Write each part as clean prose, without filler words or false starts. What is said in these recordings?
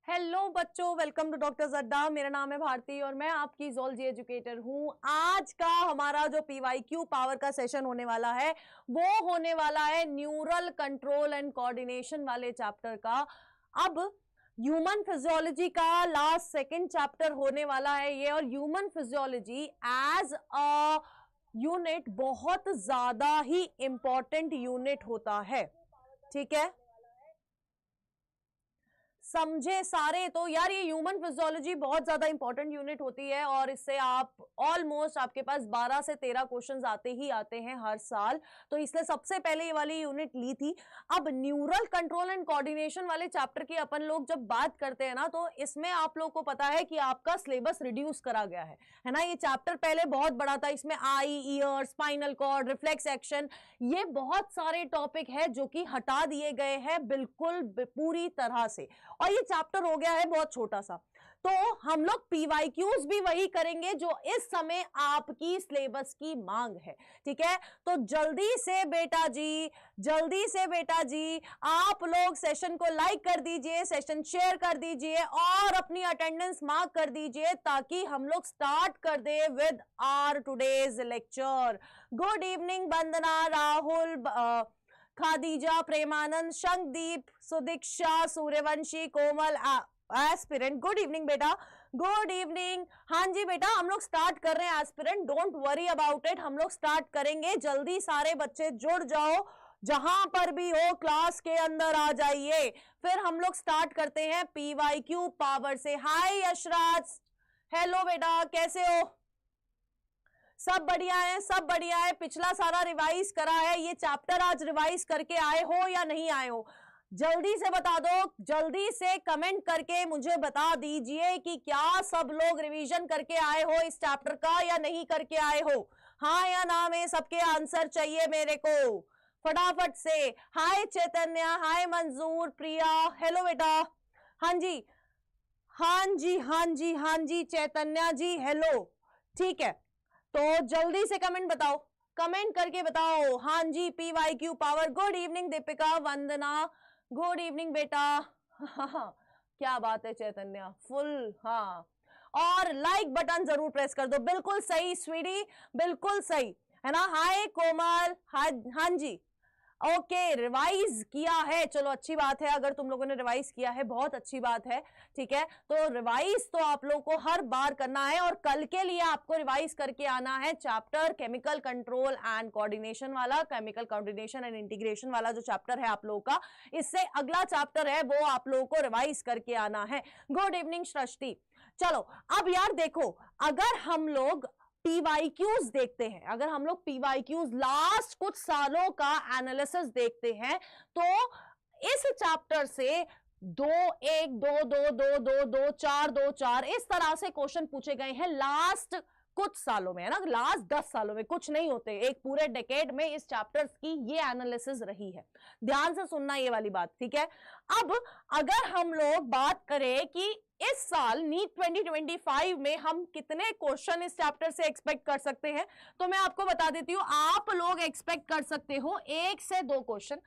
Hello बच्चों, welcome to doctor अड्डा। मेरा नाम है भारती और मैं आपकी ज़ूलॉजी एजुकेटर हूं। आज का हमारा जो पीवाईक्यू पावर का सेशन होने वाला है वो होने वाला है न्यूरल कंट्रोल एंड कोऑर्डिनेशन वाले चैप्टर का। अब ह्यूमन फिजियोलॉजी का लास्ट सेकंड चैप्टर होने वाला है ये, और human physiology as a unit बहुत ज्यादा ही इंपॉर्टेंट यूनिट होता है। ठीक है, समझे सारे? तो यार ये ह्यूमन फिजियोलॉजी बहुत ज्यादा इंपॉर्टेंट यूनिट होती है और इससे आप ऑलमोस्ट आपके पास 12 से 13 क्वेश्चंस आते ही आते हैं हर साल, तो इसलिए सबसे पहले ये वाली यूनिट ली थी। अब न्यूरल कंट्रोल एंड कोऑर्डिनेशन वाले चैप्टर की अपन लोग जब बात करते हैं ना, तो इसमें आप लोग को पता है कि आपका सिलेबस रिड्यूस करा गया है ना। ये चैप्टर पहले बहुत बड़ा था, इसमें eye, ear, spinal cord, reflex action, ये बहुत सारे टॉपिक है जो कि हटा दिए गए हैं बिल्कुल पूरी तरह से, और ये चैप्टर हो गया है बहुत छोटा सा। तो हम लोग पीवाईक्यूज भी वही करेंगे जो इस समय आपकी सिलेबस की मांग है। ठीक है, तो जल्दी से बेटा जी आप लोग सेशन को लाइक कर दीजिए, सेशन शेयर कर दीजिए और अपनी अटेंडेंस मार्क कर दीजिए ताकि हम लोग स्टार्ट कर दे with our today's lecture. Good evening Vandana, Rahul, Khadija, Premanand, Shankhadeep, Sudiksha, Suryavanshi, Komal, aspirant. Good evening बेटा, गुड इवनिंग। हाँ जी बेटा, हम लोग स्टार्ट कर रहे हैं aspirant, don't worry about it, हम लोग स्टार्ट करेंगे। जल्दी सारे बच्चे जुड़ जाओ, जहां पर भी हो क्लास के अंदर आ जाइए। फिर हम लोग स्टार्ट करते हैं पीवाईक्यू पावर से। हाय यशराज, हेलो बेटा, कैसे हो? सब बढ़िया है, सब बढ़िया है। पिछला सारा रिवाइज करा है, ये चैप्टर आज रिवाइज करके आए हो या नहीं आए हो? जल्दी से बता दो, जल्दी से कमेंट करके मुझे बता दीजिए कि क्या सब लोग रिवीजन करके आए हो इस चैप्टर का या नहीं करके आए हो। हाँ या ना में सबके आंसर चाहिए मेरे को फटाफट से। हाय चैतन्य, हाय मंजूर, प्रिया, हेलो बेटा। हाँ जी, हाँ जी, हाँ जी, हाँ जी चैतन्य जी, हेलो। ठीक है, तो जल्दी से कमेंट बताओ, कमेंट करके बताओ। हाँ जी, PYQ power. Good evening Deepika, Vandana, good evening बेटा। हाँ, क्या बात है चैतन्य, फुल। हाँ, और लाइक बटन जरूर प्रेस कर दो। बिल्कुल सही स्वीटी, बिल्कुल सही है ना। हाय कोमल, हाँ जी, ओके, रिवाइज किया है, चलो अच्छी बात है। अगर तुम लोगों ने रिवाइज किया है बहुत अच्छी बात है। ठीक है, तो रिवाइज तो आप लोगों को हर बार करना है और कल के लिए आपको रिवाइज करके आना है chapter chemical control and coordination वाला, केमिकल कोऑर्डिनेशन एंड इंटीग्रेशन वाला जो चैप्टर है आप लोगों का, इससे अगला चैप्टर है वो आप लोगों को रिवाइज करके आना है। गुड इवनिंग सृष्टि। चलो अब यार देखो, अगर हम लोग पीवाईक्यूज देखते हैं, अगर हम लोग पीवाईक्यूज लास्ट कुछ सालों का एनालिसिस देखते हैं, तो इस चैप्टर से 2-1-2-2-2-2-2-4-2-4 इस तरह से क्वेश्चन पूछे गए हैं लास्ट कुछ सालों में, है ना। लास्ट 10 सालों में कुछ नहीं होते, एक पूरे डेकेड में इस चैप्टर्स की ये एनालिसिस रही है। ध्यान से सुनना ये वाली बात, ठीक है। अब अगर हम लोग बात करें कि इस साल नीट 2025 में हम कितने क्वेश्चन इस चैप्टर से एक्सपेक्ट कर सकते हैं, तो मैं आपको बता देती हूं, आप लोग एक्सपेक्ट कर सकते हो 1 से 2 क्वेश्चन।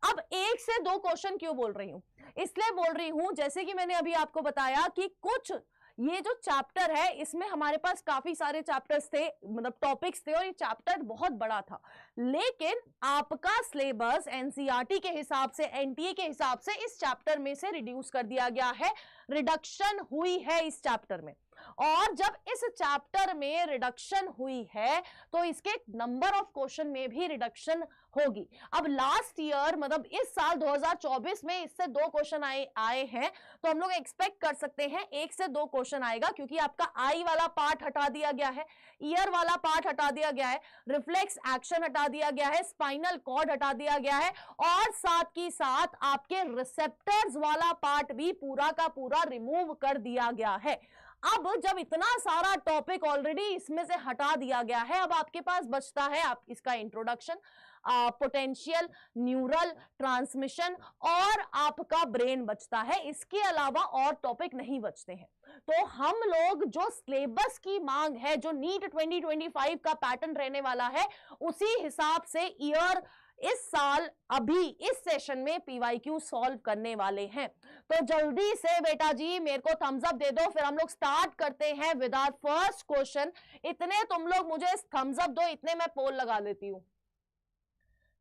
अब 1 से 2 क्वेश्चन क्यों बोल रही हूं? इसलिए बोल रही हूं, जैसे कि मैंने अभी आपको बताया कि कुछ ये जो चैप्टर है इसमें हमारे पास काफी सारे चैप्टर्स थे, मतलब टॉपिक्स थे, और ये चैप्टर बहुत बड़ा था, लेकिन आपका सिलेबस एनसीईआरटी के हिसाब से, एनटीए के हिसाब से इस चैप्टर में से रिड्यूस कर दिया गया है, रिडक्शन हुई है इस चैप्टर में। और जब इस चैप्टर में रिडक्शन हुई है तो इसके नंबर ऑफ क्वेश्चन में भी रिडक्शन होगी। अब लास्ट ईयर, मतलब इस साल 2024 में इससे 2 क्वेश्चन आए हैं, तो हम लोग एक्सपेक्ट कर सकते हैं 1 से 2 क्वेश्चन आएगा, क्योंकि आपका आई वाला पार्ट हटा दिया गया है, ईयर वाला पार्ट हटा दिया गया है, रिफ्लेक्स एक्शन हटा दिया गया है, स्पाइनल कॉर्ड हटा दिया गया है, और साथ की साथ आपके रिसेप्टर्स वाला पार्ट भी पूरा का पूरा रिमूव कर दिया गया है। अब जब इतना सारा टॉपिक ऑलरेडी इसमें से हटा दिया गया है, अब आपके पास बचता है आप इसका इंट्रोडक्शन, पोटेंशियल, न्यूरल ट्रांसमिशन और आपका ब्रेन बचता है। इसके अलावा और टॉपिक नहीं बचते हैं। तो हम लोग जो सिलेबस की मांग है, जो नीट 2025 का पैटर्न रहने वाला है, उसी हिसाब से ईयर इस साल अभी इस सेशन में पीवाईक्यू सॉल्व करने वाले हैं। तो जल्दी से बेटा जी मेरे को थम्स अप दे दो, फिर हम लोग स्टार्ट करते हैं विद आवर फर्स्ट क्वेश्चन। इतने तुम लोग मुझे थम्स अप दो, इतने मैं पोल लगा लेती हूं,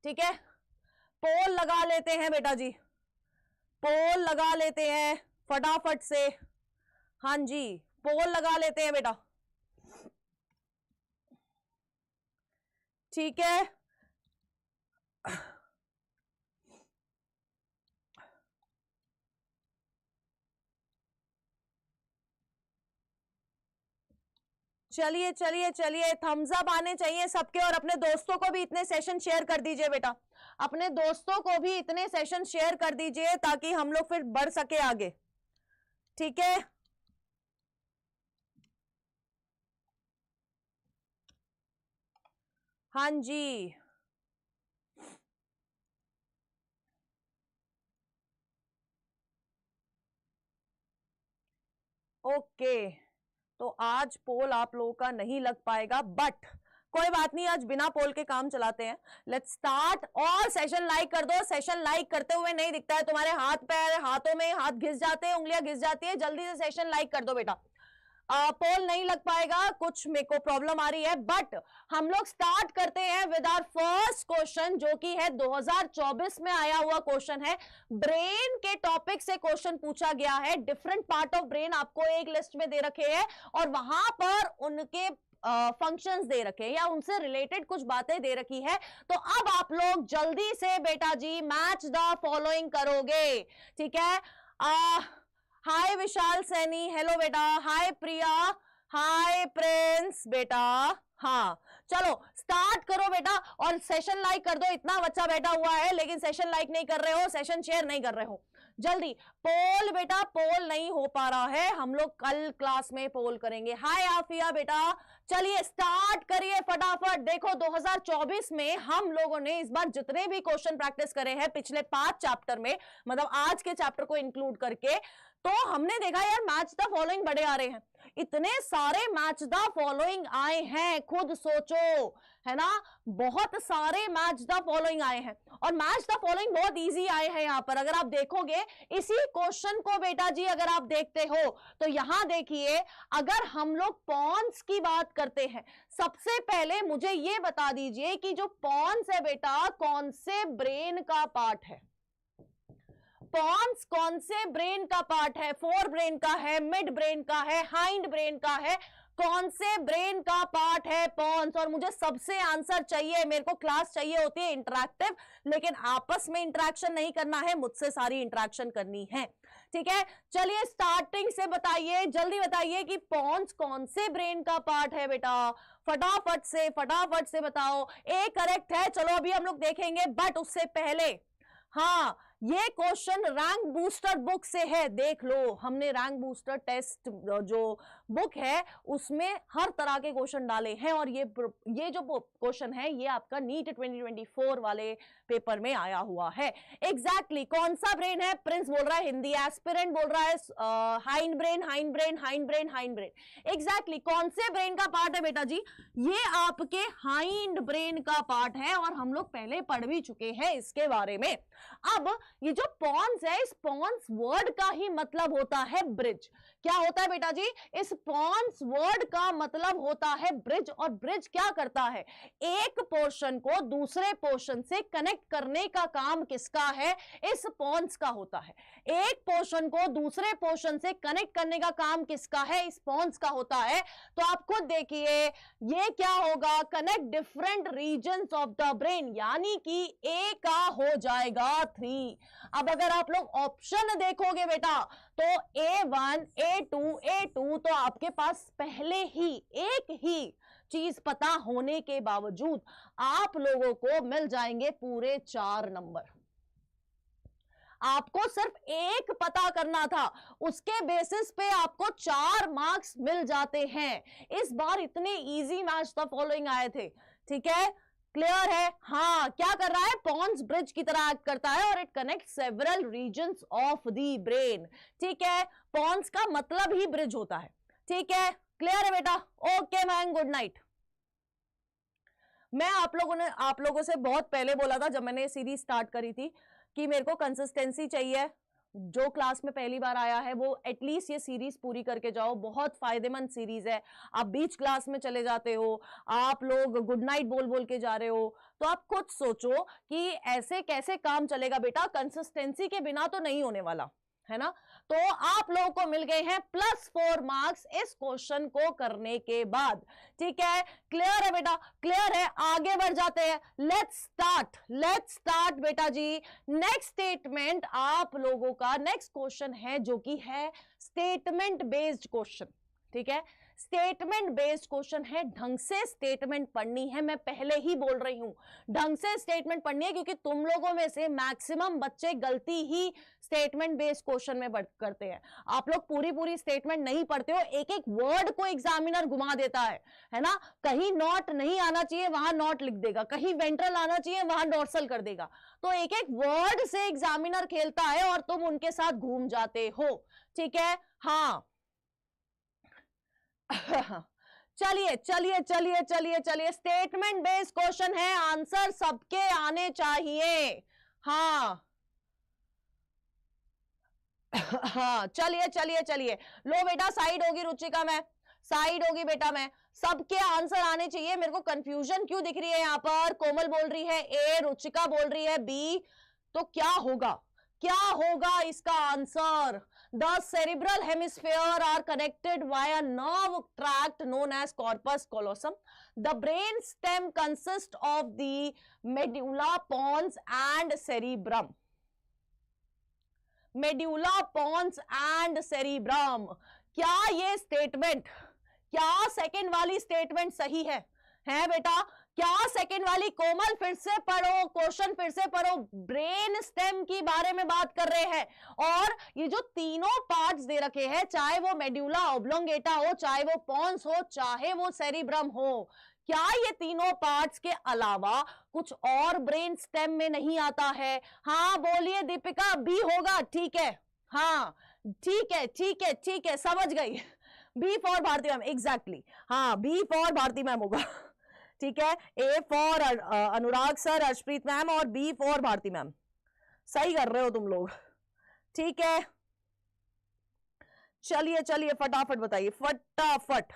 ठीक है? पोल लगा लेते हैं बेटा जी, पोल लगा लेते हैं फटाफट से। हाँ जी, पोल लगा लेते हैं बेटा, ठीक है? चलिए चलिए चलिए, थम्स अप आने चाहिए सबके, और अपने दोस्तों को भी इतने सेशन शेयर कर दीजिए बेटा, अपने दोस्तों को भी इतने सेशन शेयर कर दीजिए ताकि हम लोग फिर बढ़ सके आगे, ठीक है? हाँ जी, ओके। तो आज पोल आप लोगों का नहीं लग पाएगा, बट कोई बात नहीं, आज बिना पोल के काम चलाते हैं। Let's start. और सेशन लाइक कर दो, सेशन लाइक करते हुए नहीं दिखता है तुम्हारे हाथ पैर, हाथों में हाथ घिस जाते हैं, उंगलियां घिस जाती है, जल्दी से सेशन लाइक कर दो बेटा। पोल नहीं लग पाएगा, कुछ मेरे को प्रॉब्लम आ रही है, बट हम लोग स्टार्ट करते हैं विद आवर फर्स्ट क्वेश्चन, जो कि है 2024 में आया हुआ क्वेश्चन है। ब्रेन के टॉपिक से क्वेश्चन पूछा गया है। डिफरेंट पार्ट ऑफ ब्रेन आपको एक लिस्ट में दे रखे हैं, और वहां पर उनके फंक्शंस दे रखे हैं या उनसे रिलेटेड कुछ बातें दे रखी है। तो अब आप लोग जल्दी से बेटा जी मैच द फॉलोइंग करोगे, ठीक है? हाय विशाल सैनी, हेलो बेटा। हाय प्रिया, हाय प्रिंस बेटा। हाँ चलो स्टार्ट करो बेटा, और सेशन लाइक कर दो। इतना बच्चा बैठा हुआ है लेकिन सेशन लाइक नहीं कर रहे हो, सेशन शेयर नहीं कर रहे हो। जल्दी पोल बेटा, पोल नहीं हो पा रहा है, हम लोग कल क्लास में पोल करेंगे। हाय आफिया बेटा, चलिए स्टार्ट करिए फटाफट। देखो 2024 में हम लोगों ने इस बार जितने भी क्वेश्चन प्रैक्टिस करे हैं पिछले 5 चैप्टर में, मतलब आज के चैप्टर को इंक्लूड करके, तो हमने देखा यार मैच द फॉलोइंग बड़े आ रहे हैं। इतने सारे मैच द फॉलोइंग आए हैं, खुद सोचो, है ना? बहुत सारे मैच द फॉलोइंग आए हैं, और मैच द फॉलोइंग बहुत इजी आए हैं। यहां पर अगर आप देखोगे इसी क्वेश्चन को बेटा जी, अगर आप देखते हो तो यहां देखिए, अगर हम लोग पॉन्स की बात करते हैं, सबसे पहले मुझे यह बता दीजिए कि जो पॉन्स है बेटा, कौन से ब्रेन का पार्ट है? पॉन्स कौन से ब्रेन का पार्ट है? फोर ब्रेन का है, मिड ब्रेन का है, हाइंड ब्रेन का है? कौन से ब्रेन का पार्ट है पॉन्स? और मुझे सबसे आंसर चाहिए। मेरे को क्लास चाहिए होती है इंटरैक्टिव, लेकिन आपस में इंटरैक्शन नहीं करना है, मुझसे सारी इंटरैक्शन करनी है, ठीक है? चलिए स्टार्टिंग से बताइए, जल्दी बताइए कि पॉन्स कौन से ब्रेन का पार्ट है बेटा, फटाफट से बताओ। ए करेक्ट है, चलो अभी हम लोग देखेंगे, बट उससे पहले हाँ, ये क्वेश्चन रैंक बूस्टर बुक से है, देख लो। हमने रैंक बूस्टर टेस्ट जो बुक है उसमें हर तरह के क्वेश्चन डाले हैं, और ये जो क्वेश्चन है ये आपका नीट 2024 वाले पेपर में आया हुआ है। एग्जैक्टली कौन सा ब्रेन है? प्रिंस बोल रहा है हिंदी, एस्पिरेंट बोल रहा है hind brain, hind brain, hind brain, hind brain. Exactly कौन से ब्रेन का पार्ट है बेटा जी? ये आपके हाइंड ब्रेन का पार्ट है, और हम लोग पहले पढ़ भी चुके हैं इसके बारे में। अब ये जो पॉन्स है, इस पॉन्स वर्ड का ही मतलब होता है ब्रिज। क्या होता है बेटा जी? इस पॉन्स वर्ड का मतलब होता है ब्रिज, और ब्रिज क्या करता है? एक पोर्शन को दूसरे पोर्शन से कनेक्ट करने का काम किसका है? इस पॉन्स का होता है। एक पोर्शन को दूसरे पोर्शन से कनेक्ट करने का काम किसका है? इस पॉन्स का होता है। तो आप खुद देखिए ये क्या होगा, connect different regions of the brain, यानी कि ए का हो जाएगा 3। अब अगर आप लोग ऑप्शन देखोगे बेटा तो A1, A2, A2, तो आपके पास पहले ही एक ही चीज पता होने के बावजूद आप लोगों को मिल जाएंगे पूरे 4 नंबर। आपको सिर्फ एक पता करना था, उसके बेसिस पे आपको 4 मार्क्स मिल जाते हैं। इस बार इतने इजी मैच द फॉलोइंग आए थे, ठीक है? क्लियर है? हाँ, क्या कर रहा है? पॉन्स ब्रिज की तरह एक्ट करता है, और it connect several regions of the brain, ठीक है? पॉन्स का मतलब ही ब्रिज होता है, ठीक है? क्लियर है बेटा? Okay ma'am, good night. मैं आप लोगों से बहुत पहले बोला था जब मैंने ये सीरीज स्टार्ट करी थी कि मेरे को कंसिस्टेंसी चाहिए। जो क्लास में पहली बार आया है वो एटलीस्ट ये सीरीज पूरी करके जाओ, बहुत फायदेमंद सीरीज है। आप बीच क्लास में चले जाते हो, आप लोग गुड नाइट बोल बोल के जा रहे हो, तो आप खुद सोचो कि ऐसे कैसे काम चलेगा बेटा, कंसिस्टेंसी के बिना तो नहीं होने वाला है ना। तो आप लोगों को मिल गए हैं +4 मार्क्स इस क्वेश्चन को करने के बाद। ठीक है, क्लियर है बेटा, क्लियर है। आगे बढ़ जाते हैं, लेट्स स्टार्ट बेटा जी। नेक्स्ट स्टेटमेंट आप लोगों का नेक्स्ट क्वेश्चन है जो कि है स्टेटमेंट बेस्ड क्वेश्चन। ठीक है, स्टेटमेंट बेस्ड क्वेश्चन है, ढंग से स्टेटमेंट पढ़नी है। मैं पहले ही बोल रही हूं ढंग से स्टेटमेंट पढ़नी है, क्योंकि तुम लोगों में से मैक्सिमम बच्चे गलती ही स्टेटमेंट बेस्ड क्वेश्चन में करते हैं। आप लोग पूरी पूरी स्टेटमेंट नहीं पढ़ते हो, एक एक वर्ड को एग्जामिनर घुमा देता है ना। कहीं नॉट नहीं आना चाहिए वहां नॉट लिख देगा, कहीं वेंट्रल आना चाहिए वहां डोर्सल कर देगा। तो एक एक वर्ड से एग्जामिनर खेलता है और तुम उनके साथ घूम जाते हो। ठीक है, हाँ चलिए चलिए चलिए चलिए चलिए, स्टेटमेंट बेस्ड क्वेश्चन है, आंसर सबके आने चाहिए। हाँ हाँ चलिए चलिए चलिए, लो बेटा साइड होगी रुचिका में, साइड होगी बेटा में, सबके आंसर आने चाहिए। मेरे को कंफ्यूजन क्यों दिख रही है यहाँ पर? कोमल बोल रही है ए, रुचिका बोल रही है बी, तो क्या होगा, क्या होगा इसका answer? The cerebral hemisphere are connected via nerve tract known as corpus callosum. The brain stem consists of the medulla pons and cerebrum. Medulla pons and cerebrum. क्या ये स्टेटमेंट, क्या सेकंड वाली स्टेटमेंट सही है बेटा? क्या सेकंड वाली? कोमल फिर से पढ़ो, क्वेश्चन फिर से पढ़ो। ब्रेन स्टेम की बारे में बात कर रहे हैं, और ये जो तीनों पार्ट्स दे रखे हैं, चाहे वो मेड्यूला ऑब्लोंगेटा हो, चाहे वो पॉन्स हो, चाहे वो सेरिब्रम हो, क्या ये तीनों पार्ट्स के अलावा कुछ और ब्रेन स्टेम में नहीं आता है? हाँ बोलिए दीपिका, बी होगा। ठीक है, हाँ ठीक है ठीक है ठीक है, समझ गई। B for Bharti ma'am, exactly, हाँ बी फॉर भारती मैम होगा। ठीक है, A for Anurag sir, Arshpreet ma'am, और बी फॉर भारती मैम। सही कर रहे हो तुम लोग। ठीक है, चलिए चलिए फटाफट बताइए, फटाफट,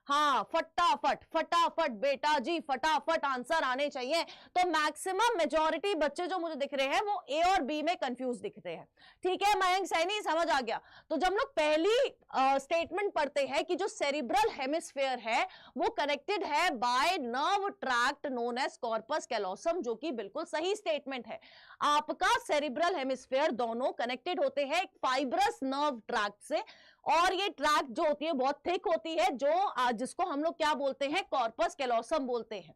हाँ फटाफट फटाफट बेटा जी, फटाफट आंसर आने चाहिए। तो मैक्सिमम मेजॉरिटी बच्चे जो मुझे दिख रहे हैं वो ए और बी में कंफ्यूज दिख रहे हैं। ठीक है मयंक सैनी, समझ आ गया। तो जब लोग पहली स्टेटमेंट पढ़ते हैं कि जो सेरिब्रल हेमिस्फीयर है वो कनेक्टेड है by nerve tract known as corpus callosum, जो कि बिल्कुल सही स्टेटमेंट है। आपका सेरिब्रल हेमिस्फीयर दोनों कनेक्टेड होते हैं एक फाइब्रस नर्व ट्रैक्ट से, और ये ट्रैक्ट जो होती है बहुत थिक होती है, जो जिसको हम लोग क्या बोलते हैं, कॉर्पस कैलोसम बोलते हैं।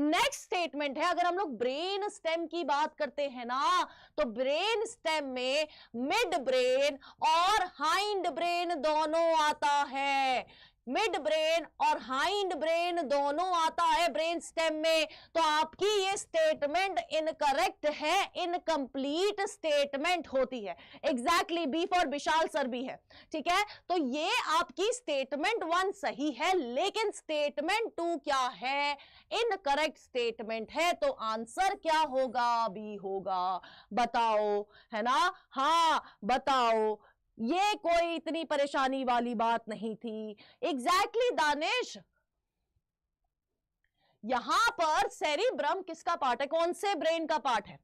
नेक्स्ट स्टेटमेंट है, अगर हम लोग ब्रेन स्टेम की बात करते हैं ना, तो ब्रेन स्टेम में मिड ब्रेन और हाइंड ब्रेन दोनों आता है। मिड ब्रेन और हाइंड ब्रेन दोनों आता है ब्रेन स्टेम में। तो आपकी ये स्टेटमेंट इनकरेक्ट है, इनकम्प्लीट स्टेटमेंट होती है। Exactly, B for Vishal sir भी है। ठीक है, तो ये आपकी स्टेटमेंट 1 सही है, लेकिन स्टेटमेंट 2 क्या है, इनकरेक्ट स्टेटमेंट है। तो आंसर क्या होगा, बी होगा। बताओ, है ना, हाँ बताओ, ये कोई इतनी परेशानी वाली बात नहीं थी। एग्जैक्टली दानिश, यहां पर सेरिब्रम किसका पार्ट है, कौन से ब्रेन का पार्ट है?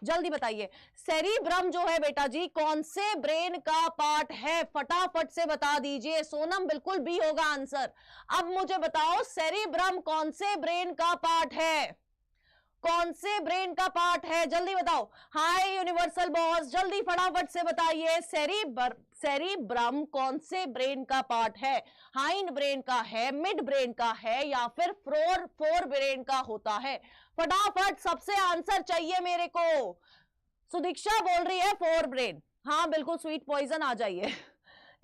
जल्दी बताइए, सेरिब्रम जो है बेटा जी कौन से ब्रेन का पार्ट है? फटाफट से बता दीजिए। सोनम बिल्कुल बी होगा आंसर। अब मुझे बताओ सेरिब्रम कौन से ब्रेन का पार्ट है, कौन से ब्रेन का पार्ट है, जल्दी बताओ। हाय यूनिवर्सल बॉस, जल्दी फटाफट से बताइए। सेरिब्रम कौन से ब्रेन का पार्ट है? हाइंड ब्रेन का है, मिड ब्रेन का है, या फिर फोर ब्रेन का होता है? फटाफट, सबसे आंसर चाहिए मेरे को। सुदीक्षा बोल रही है 4 ब्रेन, हाँ बिल्कुल, स्वीट पॉइजन आ जाइए।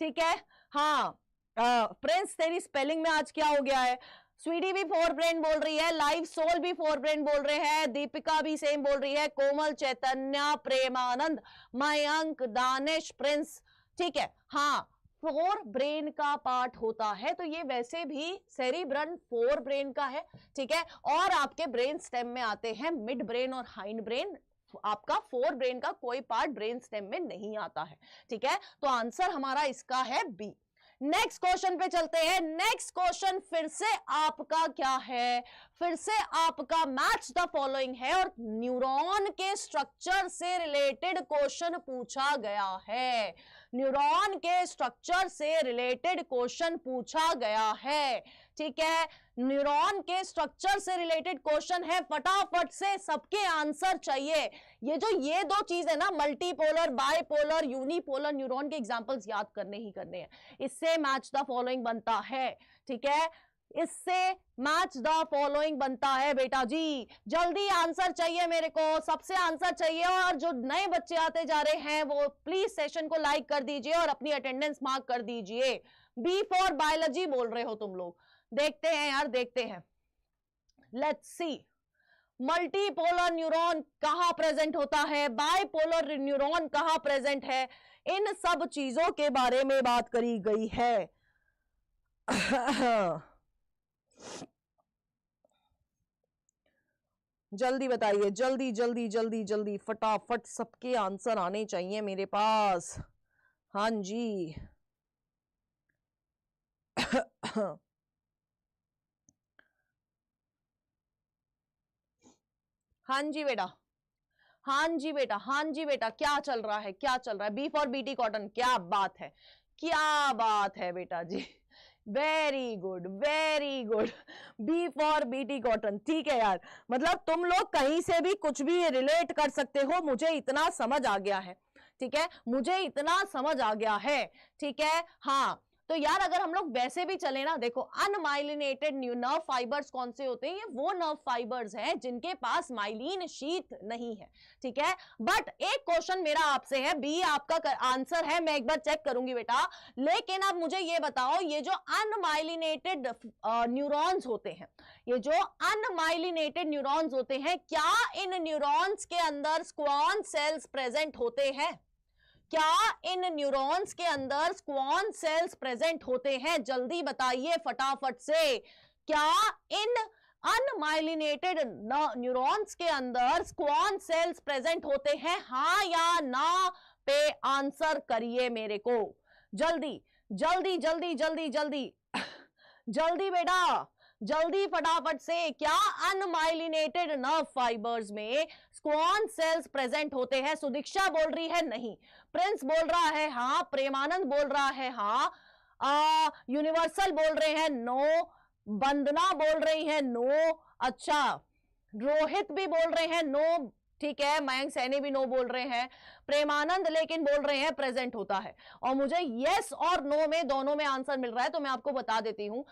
ठीक है, हाँ प्रिंस तेरी स्पेलिंग में आज क्या हो गया है? स्वीटी भी 4 ब्रेन बोल रही है, लाइव सोल भी 4 ब्रेन बोल रहे हैं, दीपिका भी सेम बोल रही है, कोमल, चैतन्या, प्रेमानंद, मयंक, दानिश, प्रिंस। ठीक है, हाँ फोर ब्रेन का पार्ट होता है, तो ये वैसे भी सेरिब्रम फोर ब्रेन का है, ठीक है। और आपके ब्रेन स्टेम में आते हैं मिड ब्रेन और हाइंड ब्रेन, आपका फोर ब्रेन का कोई पार्ट ब्रेन स्टेम में नहीं आता है, ठीक है। तो आंसर हमारा इसका है बी। नेक्स्ट क्वेश्चन पे चलते हैं। नेक्स्ट क्वेश्चन फिर से आपका क्या है, फिर से आपका मैच द फॉलोइंग है और न्यूरॉन के स्ट्रक्चर से रिलेटेड क्वेश्चन पूछा गया है। न्यूरॉन के स्ट्रक्चर से रिलेटेड क्वेश्चन पूछा गया है, ठीक है। न्यूरॉन के स्ट्रक्चर से रिलेटेड क्वेश्चन है, फटाफट से सबके आंसर चाहिए। ये दो चीज है ना, मल्टीपोलर, बाइपोलर, यूनिपोलर न्यूरॉन के एग्जांपल्स याद करने ही करने हैं, इससे मैच द फॉलोइंग बनता है, ठीक है। इससे मैच द फॉलोइंग बनता है बेटा जी। जल्दी आंसर चाहिए मेरे को, सबसे आंसर चाहिए। और जो नए बच्चे आते जा रहे हैं वो प्लीज सेशन को लाइक कर दीजिए और अपनी अटेंडेंस मार्क कर दीजिए। बी फॉर बायोलॉजी बोल रहे हो तुम लोग, देखते हैं यार, देखते हैं। लेट्स सी, मल्टीपोलर न्यूरॉन कहां प्रेजेंट होता है, बाइपोलर न्यूरॉन कहां प्रेजेंट है, इन सब चीजों के बारे में बात करी गई है। जल्दी बताइए, जल्दी जल्दी जल्दी जल्दी, फटाफट सबके आंसर आने चाहिए मेरे पास। हाँ जी। हाँ जी बेटा, हाँ जी बेटा, हाँ जी बेटा, क्या चल रहा है, क्या चल रहा है। बी फॉर बीटी कॉटन, क्या बात है, क्या बात है बेटा जी, very good very good. B for BT cotton, ठीक है यार। मतलब तुम लोग कहीं से भी कुछ भी रिलेट कर सकते हो, मुझे इतना समझ आ गया है, ठीक है, मुझे इतना समझ आ गया है, ठीक है। हाँ, तो यार अगर हम लोग वैसे भी चले ना, देखो अनमाइलिनेटेड नर्व फाइबर्स कौन से होते हैं, ये वो नर्व फाइबर्स हैं जिनके पास माइलिन शीथ नहीं है, ठीक है। बट एक क्वेश्चन मेरा आपसे है, बी आपका आंसर है, मैं एक बार चेक करूंगी बेटा, लेकिन अब मुझे ये बताओ, ये जो अनमाइलिनेटेड न्यूरॉन्स होते हैं, ये जो अनमाइलिनेटेड न्यूरॉन्स होते हैं, क्या इन न्यूरॉन्स के अंदर स्क्वान सेल्स प्रेजेंट होते हैं? क्या इन न्यूरॉन्स के अंदर स्क्वान सेल्स प्रेजेंट होते हैं? जल्दी बताइए फटाफट से, क्या इन अनमाइलिनेटेड न्यूरॉन्स के अंदर स्क्वान सेल्स प्रेजेंट होते हैं? हाँ या ना पे आंसर करिए मेरे को, जल्दी जल्दी जल्दी जल्दी जल्दी जल्दी बेटा, जल्दी फटाफट से। क्या अनमाइलिनेटेड नर्व फाइबर्स में स्क्वान सेल्स प्रेजेंट होते हैं? सुदीक्षा बोल रही है नहीं, प्रिंस बोल रहा है हाँ, प्रेमानंद बोल रहा है हाँ, यूनिवर्सल बोल रहे हैं नो, वंदना बोल रही है नो, अच्छा रोहित भी बोल रहे हैं नो, ठीक है, मयंक सैनी भी नो बोल रहे हैं, प्रेमानंद लेकिन बोल रहे हैं प्रेजेंट होता है। और मुझे यस और नो में दोनों में आंसर मिल रहा है, तो मैं आपको बता देती हूं,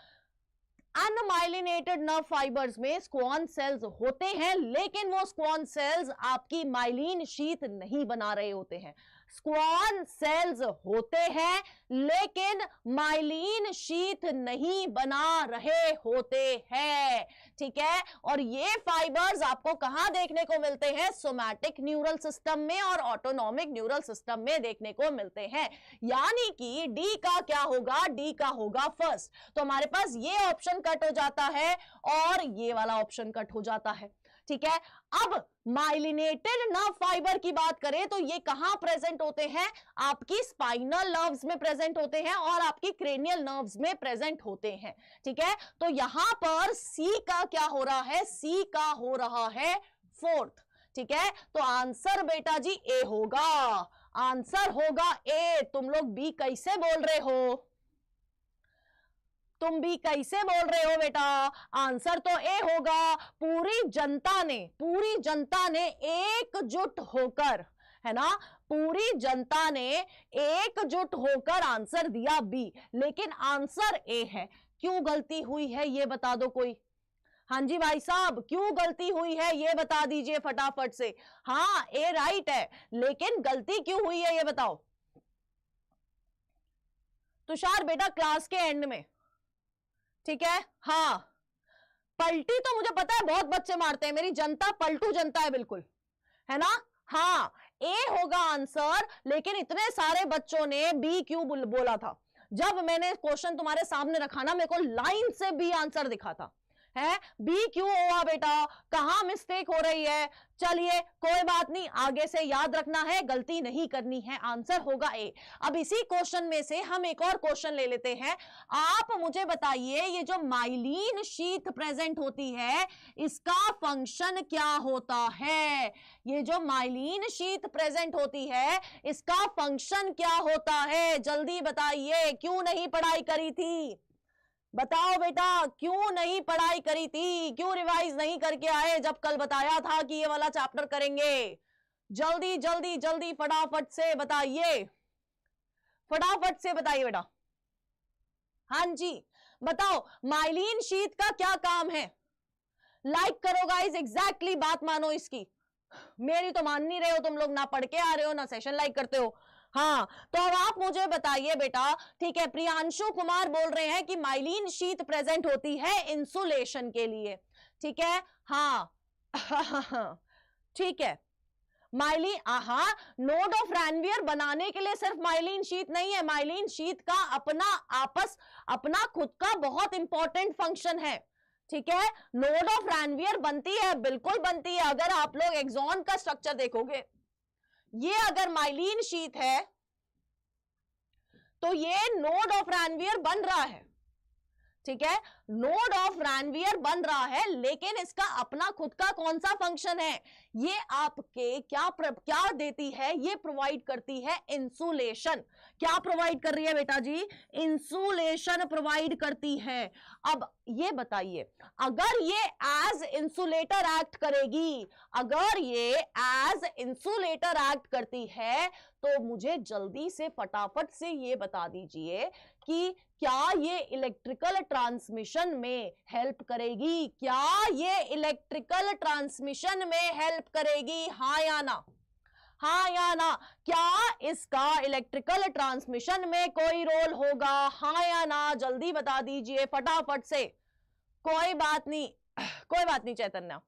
अनमाइलिनेटेड नर्व फाइबर्स में स्क्वान सेल्स होते हैं, लेकिन वो स्क्वान सेल्स आपकी माइलिन शीथ नहीं बना रहे होते हैं। स्क्वान सेल्स होते हैं लेकिन माइलिन शीथ नहीं बना रहे होते हैं, ठीक है। और ये फाइबर्स आपको कहां देखने को मिलते हैं? सोमैटिक न्यूरल सिस्टम में और ऑटोनॉमिक न्यूरल सिस्टम में देखने को मिलते हैं। यानी कि डी का क्या होगा? डी का होगा फर्स्ट। तो हमारे पास ये ऑप्शन कट हो जाता है और ये वाला ऑप्शन कट हो जाता है, ठीक है। अब माइलिनेटेड नर्व फाइबर की बात करें तो ये कहां प्रेजेंट होते हैं? आपकी स्पाइनल नर्व्स में प्रेजेंट होते हैं और आपकी क्रेनियल नर्व्स में प्रेजेंट होते हैं, ठीक है। तो यहां पर सी का क्या हो रहा है? सी का हो रहा है फोर्थ, ठीक है। तो आंसर बेटा जी ए होगा, आंसर होगा ए। तुम लोग बी कैसे बोल रहे हो? तुम भी कैसे बोल रहे हो बेटा? आंसर तो ए होगा। पूरी जनता ने एकजुट होकर, है ना, पूरी जनता ने एकजुट होकर आंसर दिया बी, लेकिन आंसर ए है। क्यों गलती हुई है ये बता दो कोई। हाँ जी भाई साहब, क्यों गलती हुई है ये बता दीजिए फटाफट से। हाँ ए राइट है, लेकिन गलती क्यों हुई है ये बताओ। तुषार बेटा क्लास के एंड में, ठीक है। हाँ, पलटी तो मुझे पता है बहुत बच्चे मारते हैं, मेरी जनता पलटू जनता है बिल्कुल, है ना। हाँ ए होगा आंसर, लेकिन इतने सारे बच्चों ने बी क्यों बोला था? जब मैंने क्वेश्चन तुम्हारे सामने रखा ना, मेरे को लाइन से बी आंसर दिखा था, है बी क्यों हुआ बेटा, कहां मिस्टेक हो रही है। चलिए कोई बात नहीं, आगे से याद रखना है, गलती नहीं करनी है, आंसर होगा ए। अब इसी क्वेश्चन में से हम एक और क्वेश्चन ले लेते हैं। आप मुझे बताइए, ये जो माइलिन शीथ प्रेजेंट होती है, इसका फंक्शन क्या होता है। ये जो माइलिन शीथ प्रेजेंट होती है, इसका फंक्शन क्या होता है, जल्दी बताइए। क्यों नहीं पढ़ाई करी थी, बताओ बेटा, क्यों नहीं पढ़ाई करी थी, क्यों रिवाइज नहीं करके आए जब कल बताया था कि ये वाला चैप्टर करेंगे। जल्दी जल्दी जल्दी फटाफट से बताइए, फटाफट से बताइए बेटा। हाँ जी बताओ, माइलिन शीथ का क्या काम है। लाइक करो गाइस, एग्जैक्टली बात मानो इसकी। मेरी तो मान नहीं रहे हो तुम लोग, ना पढ़ के आ रहे हो ना सेशन लाइक करते हो। हाँ तो अब आप मुझे बताइए बेटा, ठीक है, प्रियांशु कुमार बोल रहे हैं कि माइलिन शीथ प्रेजेंट होती है इंसुलेशन के लिए, ठीक है। हाँ ठीक है, माइलिन, हाँ, नोड ऑफ रैनवियर बनाने के लिए सिर्फ माइलिन शीथ नहीं है, माइलिन शीथ का अपना खुद का बहुत इंपॉर्टेंट फंक्शन है, ठीक है। नोड ऑफ रैनवियर बनती है, बिल्कुल बनती है। अगर आप लोग एक्सॉन का स्ट्रक्चर देखोगे, ये अगर माइलिन शीथ है तो ये नोड ऑफ रैनवियर बन रहा है, ठीक है, नोड ऑफ रैनवियर बन रहा है, लेकिन इसका अपना खुद का कौन सा फंक्शन है, ये आपके क्या देती है, ये प्रोवाइड करती है इंसुलेशन। क्या प्रोवाइड कर रही है बेटा जी, इंसुलेशन प्रोवाइड करती है। अब ये बताइए, अगर ये एज इंसुलेटर एक्ट करेगी, अगर ये एज इंसुलेटर एक्ट करती है, तो मुझे जल्दी से फटाफट से ये बता दीजिए कि क्या ये इलेक्ट्रिकल ट्रांसमिशन में हेल्प करेगी, क्या ये इलेक्ट्रिकल ट्रांसमिशन में हेल्प करेगी, हाँ या ना, हाँ या ना। क्या इसका इलेक्ट्रिकल ट्रांसमिशन में कोई रोल होगा, हाँ या ना, जल्दी बता दीजिए फटाफट से। कोई बात नहीं, कोई बात नहीं चैतन्य,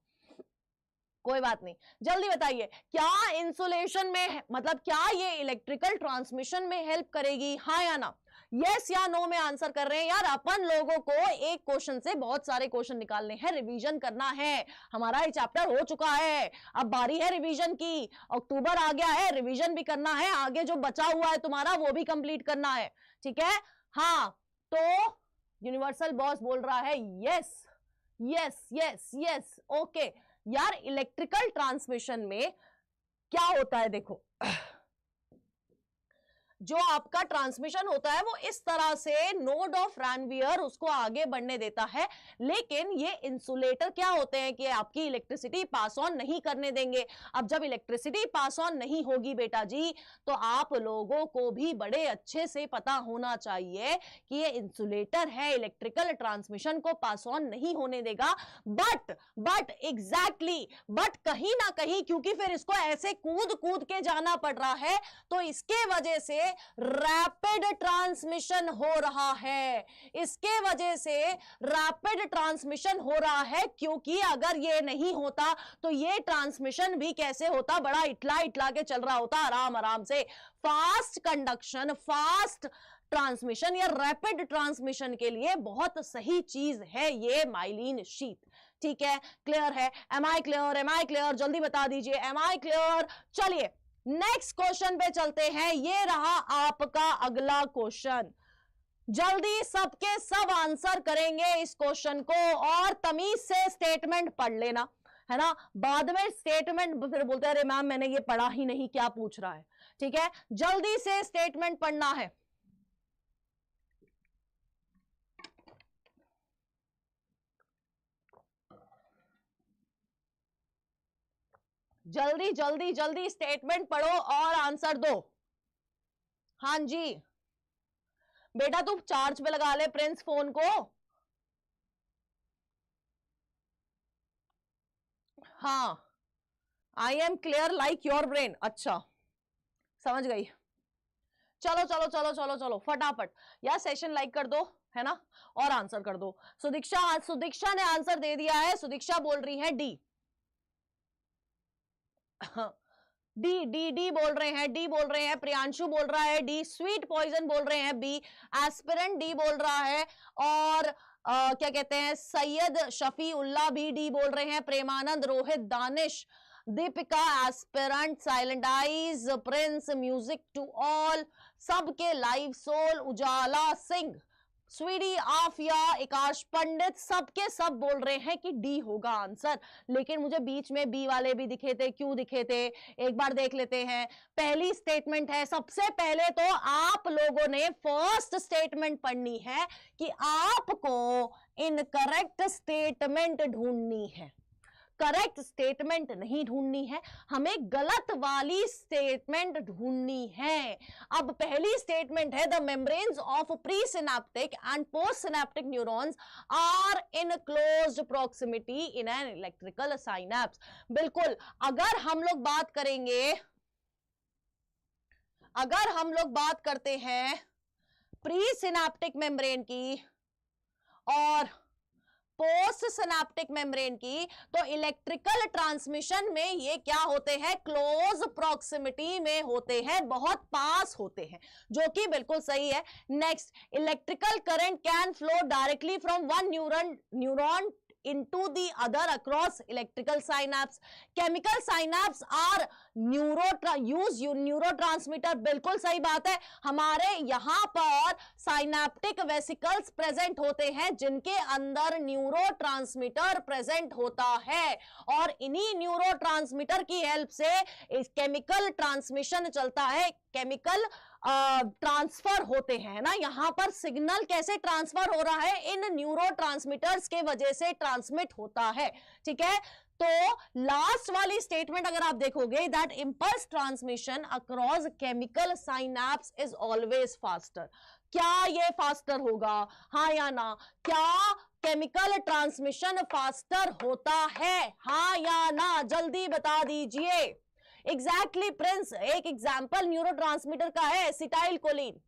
कोई बात नहीं, जल्दी बताइए, क्या इंसुलेशन में, मतलब क्या ये इलेक्ट्रिकल ट्रांसमिशन में हेल्प करेगी, हाँ या ना। यस या नो में आंसर कर रहे हैं। यार अपन लोगों को एक क्वेश्चन से बहुत सारे क्वेश्चन निकालने हैं, रिवीजन करना है, हमारा ये चैप्टर हो चुका है, अब बारी है रिवीजन की, अक्टूबर आ गया है, रिवीजन भी करना है, आगे जो बचा हुआ है तुम्हारा वो भी कंप्लीट करना है, ठीक है। हाँ तो यूनिवर्सल बॉस बोल रहा है yes yes yes yes, okay. यार इलेक्ट्रिकल ट्रांसमिशन में क्या होता है, देखो जो आपका ट्रांसमिशन होता है वो इस तरह से नोड ऑफ रैनवियर उसको आगे बढ़ने देता है, लेकिन ये इंसुलेटर क्या होते हैं कि आपकी इलेक्ट्रिसिटी पास ऑन नहीं करने देंगे। अब जब इलेक्ट्रिसिटी पास ऑन नहीं होगी बेटा जी, तो आप लोगों को भी बड़े अच्छे से पता होना चाहिए कि ये इंसुलेटर है, इलेक्ट्रिकल ट्रांसमिशन को पास ऑन नहीं होने देगा। बट एग्जैक्टली, बट कहीं ना कहीं, क्योंकि फिर इसको ऐसे कूद कूद के जाना पड़ रहा है, तो इसके वजह से रैपिड ट्रांसमिशन हो रहा है, इसके वजह से रैपिड ट्रांसमिशन हो रहा है, क्योंकि अगर ये नहीं होता तो ये ट्रांसमिशन भी कैसे होता, बड़ा इटला इटला के चल रहा होता, आराम आराम से। फास्ट कंडक्शन, फास्ट ट्रांसमिशन या रैपिड ट्रांसमिशन के लिए बहुत सही चीज है ये माइलिन शीथ, ठीक है। क्लियर है, am I clear, am I clear, जल्दी बता दीजिए एम आई क्लियर। चलिए नेक्स्ट क्वेश्चन पे चलते हैं, ये रहा आपका अगला क्वेश्चन, जल्दी सबके सब आंसर करेंगे इस क्वेश्चन को, और तमीज से स्टेटमेंट पढ़ लेना, है ना, बाद में स्टेटमेंट फिर बोलते हैं अरे मैम मैंने ये पढ़ा ही नहीं, क्या पूछ रहा है, ठीक है। जल्दी से स्टेटमेंट पढ़ना है। जल्दी जल्दी जल्दी स्टेटमेंट पढ़ो और आंसर दो। हाँ जी बेटा तू चार्ज पे लगा ले प्रिंस फोन को। हाँ I am clear like your brain, अच्छा समझ गई। चलो चलो चलो चलो चलो फटाफट यार सेशन लाइक कर दो, है ना, और आंसर कर दो। सुदीक्षा ने आंसर दे दिया है, सुदीक्षा बोल रही है डी। डी डी डी बोल रहे हैं, डी बोल रहे हैं, प्रियांशु बोल रहा है डी, स्वीट पॉइजन बोल रहे हैं बी, एस्पिरेंट डी बोल रहा है, और क्या कहते हैं सैयद शफी उल्ला भी डी बोल रहे हैं, Premanand, Rohit, Danish, Deepika aspirant, silent eyes, prince, music to all, सबके लाइव सोल, उजाला सिंह, स्वीडी, आफिया, आकाश पंडित, सबके सब बोल रहे हैं कि डी होगा आंसर। लेकिन मुझे बीच में बी वाले भी दिखे थे, क्यों दिखे थे एक बार देख लेते हैं। पहली स्टेटमेंट है, सबसे पहले तो आप लोगों ने फर्स्ट स्टेटमेंट पढ़नी है कि आपको इनकरेक्ट स्टेटमेंट ढूंढनी है, करेक्ट स्टेटमेंट नहीं ढूंढनी है, हमें गलत वाली स्टेटमेंट ढूंढनी है। अब पहली स्टेटमेंट है the membranes of pre synaptic and post synaptic neurons are in closed proximity in an electrical synapse. बिल्कुल, अगर हम लोग बात करेंगे, अगर हम लोग बात करते हैं प्री सिनेप्टिक मेम्ब्रेन की और पोस्ट सिनेप्टिक मेम्ब्रेन की, तो इलेक्ट्रिकल ट्रांसमिशन में ये क्या होते हैं, क्लोज प्रॉक्सिमिटी में होते हैं, बहुत पास होते हैं, जो कि बिल्कुल सही है। Next, electrical current can flow directly from one neuron into the other across electrical synapse. Chemical synapse are use neurotransmitter, बिल्कुल सही बात है। हमारे यहाँ पर साइनेप्टिक वेसिकल्स प्रेजेंट होते हैं जिनके अंदर न्यूरोट्रांसमीटर प्रेजेंट होता है, और इन्हीं न्यूरोट्रांसमीटर की हेल्प से इस केमिकल ट्रांसमिशन चलता है, केमिकल ट्रांसफर होते हैं ना। यहां पर सिग्नल कैसे ट्रांसफर हो रहा है, इन न्यूरोट्रांसमीटर्स के वजह से ट्रांसमिट होता है, ठीक है। तो लास्ट वाली स्टेटमेंट अगर आप देखोगे, that impulse transmission across chemical synapse is always faster. क्या ये फास्टर होगा, हाँ या ना? क्या केमिकल ट्रांसमिशन फास्टर होता है, हाँ या ना? जल्दी बता दीजिए। एग्जैक्टली प्रिंस, एक एग्जाम्पल न्यूरोट्रांसमीटर का है एसिटाइल कोलिन।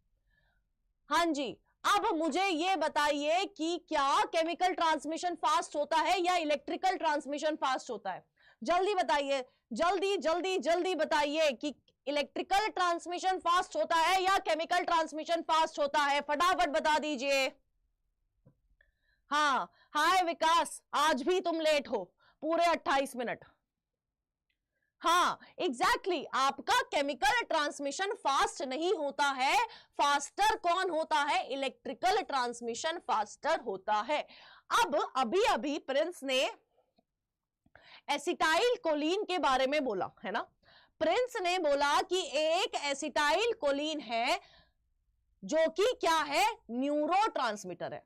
हाँ जी, अब मुझे ये बताइए कि क्या केमिकल ट्रांसमिशन फास्ट होता है या इलेक्ट्रिकल ट्रांसमिशन फास्ट होता है? जल्दी बताइए, जल्दी जल्दी जल्दी बताइए कि इलेक्ट्रिकल ट्रांसमिशन फास्ट होता है या केमिकल ट्रांसमिशन फास्ट होता है, फटाफट बता दीजिए। हाँ, हाय विकास, आज भी तुम लेट हो पूरे 28 मिनट। हाँ एग्जैक्टली, आपका केमिकल ट्रांसमिशन फास्ट नहीं होता है, फास्टर कौन होता है? इलेक्ट्रिकल ट्रांसमिशन फास्टर होता है। अब अभी अभी प्रिंस ने एसिटाइल कोलिन के बारे में बोला है ना। प्रिंस ने बोला कि एक एसिटाइल कोलिन है जो कि क्या है, न्यूरोट्रांसमीटर है।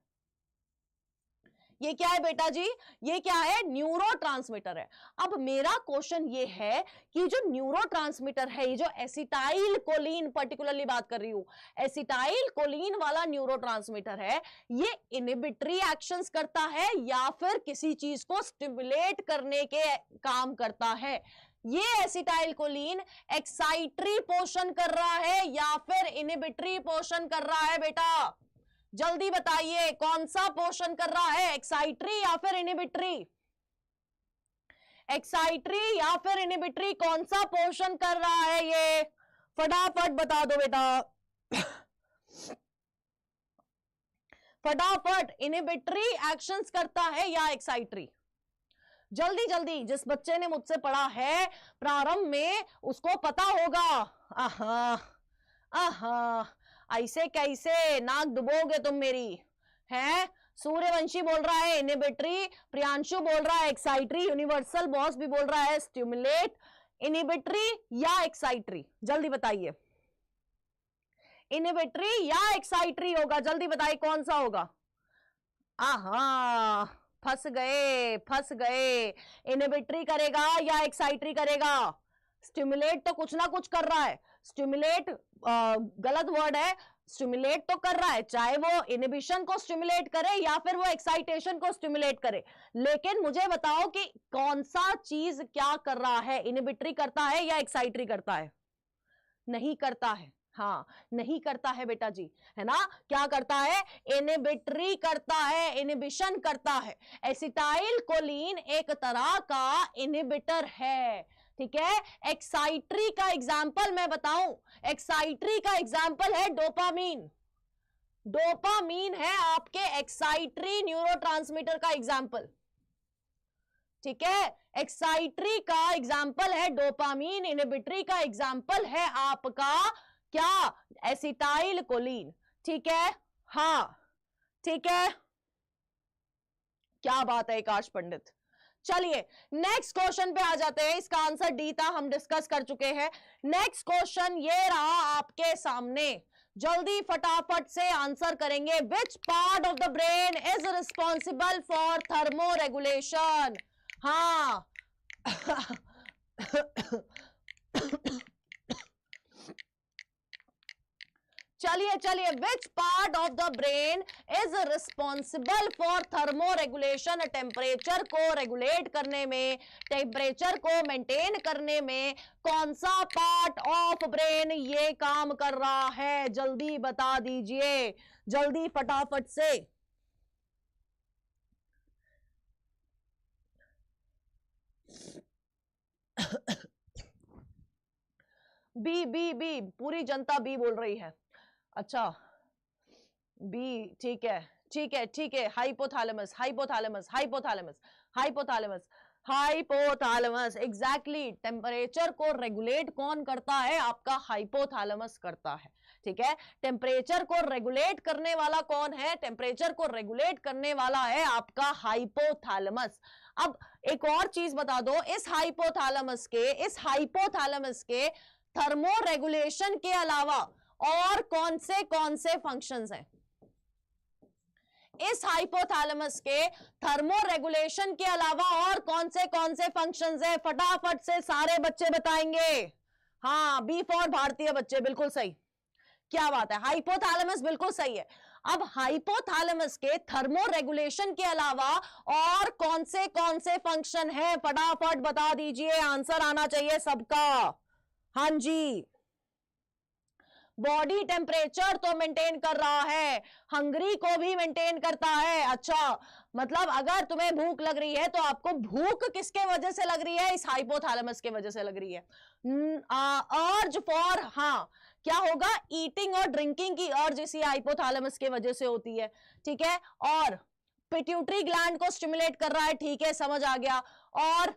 ये क्या है बेटा जी? ये क्या है? न्यूरोट्रांसमीटर है। अब मेरा क्वेश्चन ये है कि जो न्यूरोट्रांसमीटर है, ये जो एसिटाइल कोलिन पर्टिकुलरली बात कर रही हूं, एसिटाइल कोलिन वाला न्यूरोट्रांसमीटर है, ये इनहिबिटरी एक्शंस करता है या फिर किसी चीज को स्टिमुलेट करने के काम करता है? ये एसिटाइल कोलिन एक्साइटरी पोर्शन कर रहा है या फिर इनहिबिटरी पोर्शन कर रहा है बेटा? जल्दी बताइए, कौन सा पोर्शन कर रहा है, एक्साइटरी या फिर इनहिबिटरी? एक्साइटरी या फिर इनहिबिटरी, कौन सा पोर्शन कर रहा है ये? फटाफट बता दो बेटा, फटाफट। इनहिबिटरी एक्शंस करता है या एक्साइटरी? जल्दी जल्दी, जिस बच्चे ने मुझसे पढ़ा है प्रारंभ में उसको पता होगा। आहा आहा, ऐसे कैसे नाक डुबोगे तुम मेरी, हैं? सूर्यवंशी बोल रहा है इनहिबिटरी, प्रियांशु बोल रहा है एक्साइटरी, यूनिवर्सल बॉस भी बोल रहा है स्टिमुलेट। इनहिबिटरी या एक्साइटरी, जल्दी बताइए। इनहिबिटरी या एक्साइटरी होगा, जल्दी बताइए कौन सा होगा? आहा, फंस गए फंस गए। इनहिबिटरी करेगा या एक्साइटरी करेगा? स्टिमुलेट तो कुछ ना कुछ कर रहा है। स्टिमुलेट गलत वर्ड है, स्टिमुलेट तो कर रहा है, चाहे वो इनहिबिशन को स्टिमुलेट करे या फिर वो एक्साइटेशन को स्टिमुलेट करे। लेकिन मुझे बताओ कि कौन सा चीज क्या कर रहा है, इनहिबिटरी करता है या एक्साइटरी करता है? नहीं करता है, हाँ नहीं करता है बेटा जी, है ना। क्या करता है? इनहिबिटरी करता है, इनहिबिशन करता है। एसिटाइल कोलिन एक तरह का इनहिबिटर है, ठीक है, एक्साइटरी का एग्जाम्पल मैं बताऊं, एक्साइटरी का एग्जाम्पल है डोपामीन। डोपामीन है आपके एक्साइटरी न्यूरोट्रांसमीटर का एग्जाम्पल। ठीक है, एक्साइटरी का एग्जाम्पल है डोपामीन, इनहिबिटरी का एग्जाम्पल है आपका क्या, एसिटाइल कोलिन। ठीक है, हाँ ठीक है, क्या बात है आकाश पंडित। चलिए नेक्स्ट क्वेश्चन पे आ जाते हैं, इसका आंसर डी था, हम डिस्कस कर चुके हैं। नेक्स्ट क्वेश्चन ये रहा आपके सामने, जल्दी फटाफट से आंसर करेंगे। Which part of the brain is responsible for thermo regulation? हाँ चलिए चलिए, which part of the brain is responsible for thermo regulation? Temperature को रेगुलेट करने में, टेम्परेचर को मेंटेन करने में कौन सा पार्ट ऑफ ब्रेन ये काम कर रहा है? जल्दी बता दीजिए, जल्दी फटाफट से। बी बी बी, पूरी जनता बी बोल रही है। अच्छा बी, ठीक है ठीक है ठीक है, hypothalamus hypothalamus hypothalamus hypothalamus hypothalamus, exactly. Temperature को रेगुलेट कौन करता है? आपका हाइपोथैलेमस करता है। ठीक है, टेम्परेचर को रेगुलेट करने वाला कौन है? टेम्परेचर को रेगुलेट करने वाला है आपका हाइपोथैलेमस। अब एक और चीज बता दो, इस हाइपोथैलेमस के थर्मो रेगुलेशन के अलावा और कौन से फंक्शंस हैं? इस हाइपोथैलेमस के थर्मो रेगुलेशन के अलावा और कौन से फंक्शंस हैं? फटाफट से सारे बच्चे बताएंगे। हाँ, बी फॉर भारतीय बच्चे, बिल्कुल सही, क्या बात है, हाइपोथैलेमस बिल्कुल सही है। अब हाइपोथैलेमस के थर्मो रेगुलेशन के अलावा और कौन से फंक्शन है? फटाफट बता दीजिए, आंसर आना चाहिए सबका। हाँ जी, बॉडी टेम्परेचर तो मेंटेन कर रहा है, हंगरी को भी मेंटेन करता है। अच्छा, मतलब अगर तुम्हें भूख लग रही है तो आपको भूख किसके वजह से लग रही है? इस हाइपोथैलेमस के वजह से लग रही है। अर्ज फॉर, हाँ क्या होगा, ईटिंग और ड्रिंकिंग की अर्ज इसी हाइपोथैलेमस के वजह से होती है। ठीक है, और पिट्यूटरी ग्लैंड को स्टिमुलेट कर रहा है। ठीक है, समझ आ गया। और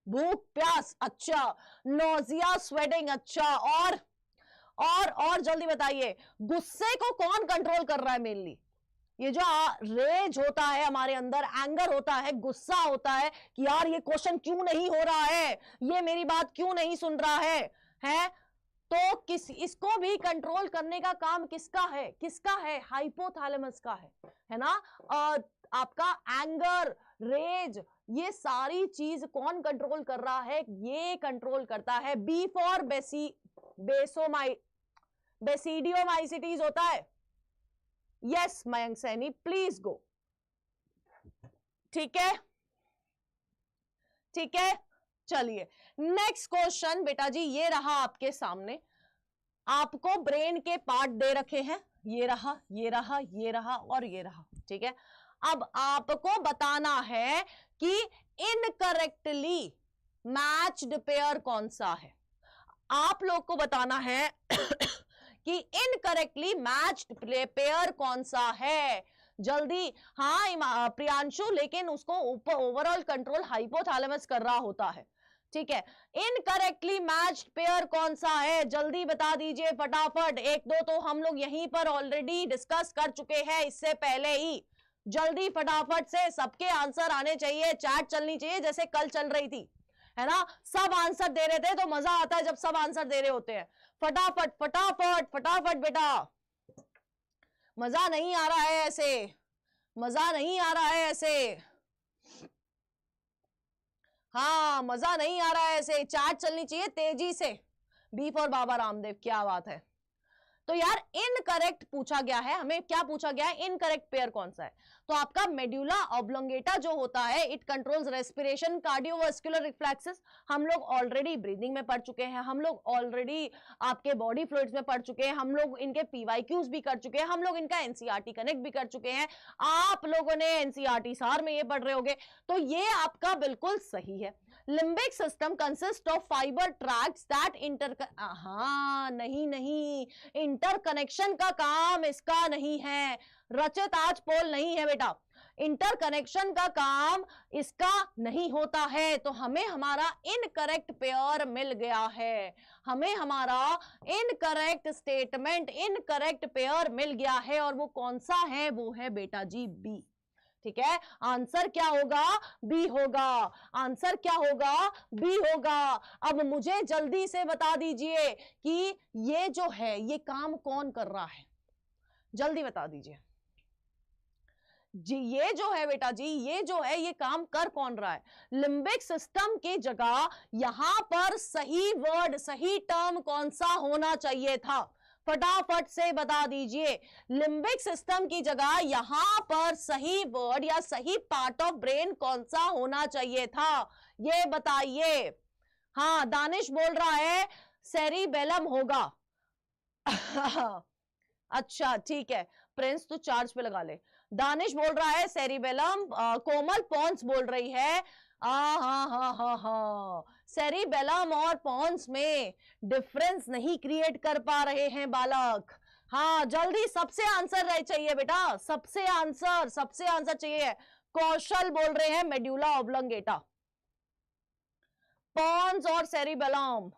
भूख प्यास, अच्छा, नोजिया स्वेटिंग, अच्छा, और जल्दी बताइए, गुस्से को कौन कंट्रोल कर रहा है मेनली? ये जो रेज होता है हमारे अंदर, एंगर होता है, गुस्सा होता है कि यार ये क्वेश्चन क्यों नहीं हो रहा है, ये मेरी बात क्यों नहीं सुन रहा है? तो इसको भी कंट्रोल करने का काम किसका है? हाइपोथैलेमस का है ना। आपका एंगर, रेज, ये सारी चीज कौन कंट्रोल कर रहा है? ये कंट्रोल करता है बी फॉर बेसिडियोमाइसिटीज होता है। Yes Mayank Saini, please go. ठीक है ठीक है, चलिए नेक्स्ट क्वेश्चन बेटा जी, ये रहा आपके सामने। आपको ब्रेन के पार्ट दे रखे हैं, ये रहा ये रहा ये रहा और ये रहा। ठीक है, अब आपको बताना है कि इनकरेक्टली मैच्ड पेयर कौन सा है। आप लोग को बताना है कि इनकरेक्टली मैच्ड पेयर कौन सा है, जल्दी। हाँ प्रियांशु, लेकिन उसको ऊपर ओवरऑल कंट्रोल हाइपोथैलेमस कर रहा होता है। ठीक है, इनकरेक्टली मैच्ड पेयर कौन सा है? जल्दी बता दीजिए फटाफट। एक दो तो हम लोग यहीं पर ऑलरेडी डिस्कस कर चुके हैं इससे पहले ही। जल्दी फटाफट से सबके आंसर आने चाहिए, चैट चलनी चाहिए जैसे कल चल रही थी, है ना। सब आंसर दे रहे थे तो मजा आता है जब सब आंसर दे रहे होते हैं। फटाफट फटाफट फटाफट बेटा, मजा नहीं आ रहा है ऐसे, मजा नहीं आ रहा है ऐसे, हाँ मजा नहीं आ रहा है ऐसे, चैट चलनी चाहिए तेजी से। बी फॉर बाबा रामदेव, क्या बात है। तो यार इनकरेक्ट पूछा गया है, हमें क्या पूछा गया है, इनकरेक्ट पेयर कौन सा है? तो आपका मेड्यूला ऑब्लोंगेटा जो होता है, it controls respiration, cardiovascular reflexes, हम लोग ऑलरेडी ब्रीदिंग में पढ़ चुके हैं, हम लोग ऑलरेडी आपके बॉडी फ्लूइड्स में पढ़ चुके हैं, हम लोग इनके पीवाईक्यूज भी कर चुके हैं, हम लोग इनका एनसीईआरटी कनेक्ट भी कर चुके हैं, आप लोगों ने एनसीईआरटी सार में ये पढ़ रहे होंगे, तो ये आपका बिल्कुल सही है। Limbic system consist of fibre tracts that नहीं, इंटरकनेक्शन का काम इसका नहीं है, रचित आज पोल नहीं है बेटा, इंटरकनेक्शन का काम इसका नहीं होता है, तो हमें हमारा इनकरेक्ट पेयर मिल गया है, हमें हमारा इनकरेक्ट स्टेटमेंट, इनकरेक्ट पेयर मिल गया है, और वो कौन सा है? वो है बेटा जी बी। ठीक है, आंसर क्या होगा? बी होगा। आंसर क्या होगा? बी होगा। अब मुझे जल्दी से बता दीजिए कि ये जो है ये काम कौन कर रहा है, जल्दी बता दीजिए जी। ये जो है बेटा जी, ये जो है ये काम कर कौन रहा है? लिम्बिक सिस्टम की जगह यहां पर सही वर्ड, सही टर्म कौन सा होना चाहिए था? फटाफट से बता दीजिए, लिम्बिक सिस्टम की जगह यहां पर सही वर्ड या सही पार्ट ऑफ ब्रेन कौन सा होना चाहिए था? ये बताइए। हाँ, दानिश बोल रहा है सेरिबेलम होगा। अच्छा ठीक है, प्रिंस तो चार्ज पे लगा ले। दानिश बोल रहा है सेरिबेलम, कोमल पॉन्स बोल रही है हाँ, सेरिबेलम और पॉन्स में डिफरेंस नहीं क्रिएट कर पा रहे हैं बालक। हाँ, जल्दी सबसे आंसर रह चाहिए बेटा, सबसे आंसर चाहिए। कौशल बोल रहे हैं मेड्यूला ऑब्लोंगेटा, पॉन्स और सेरिबेलम,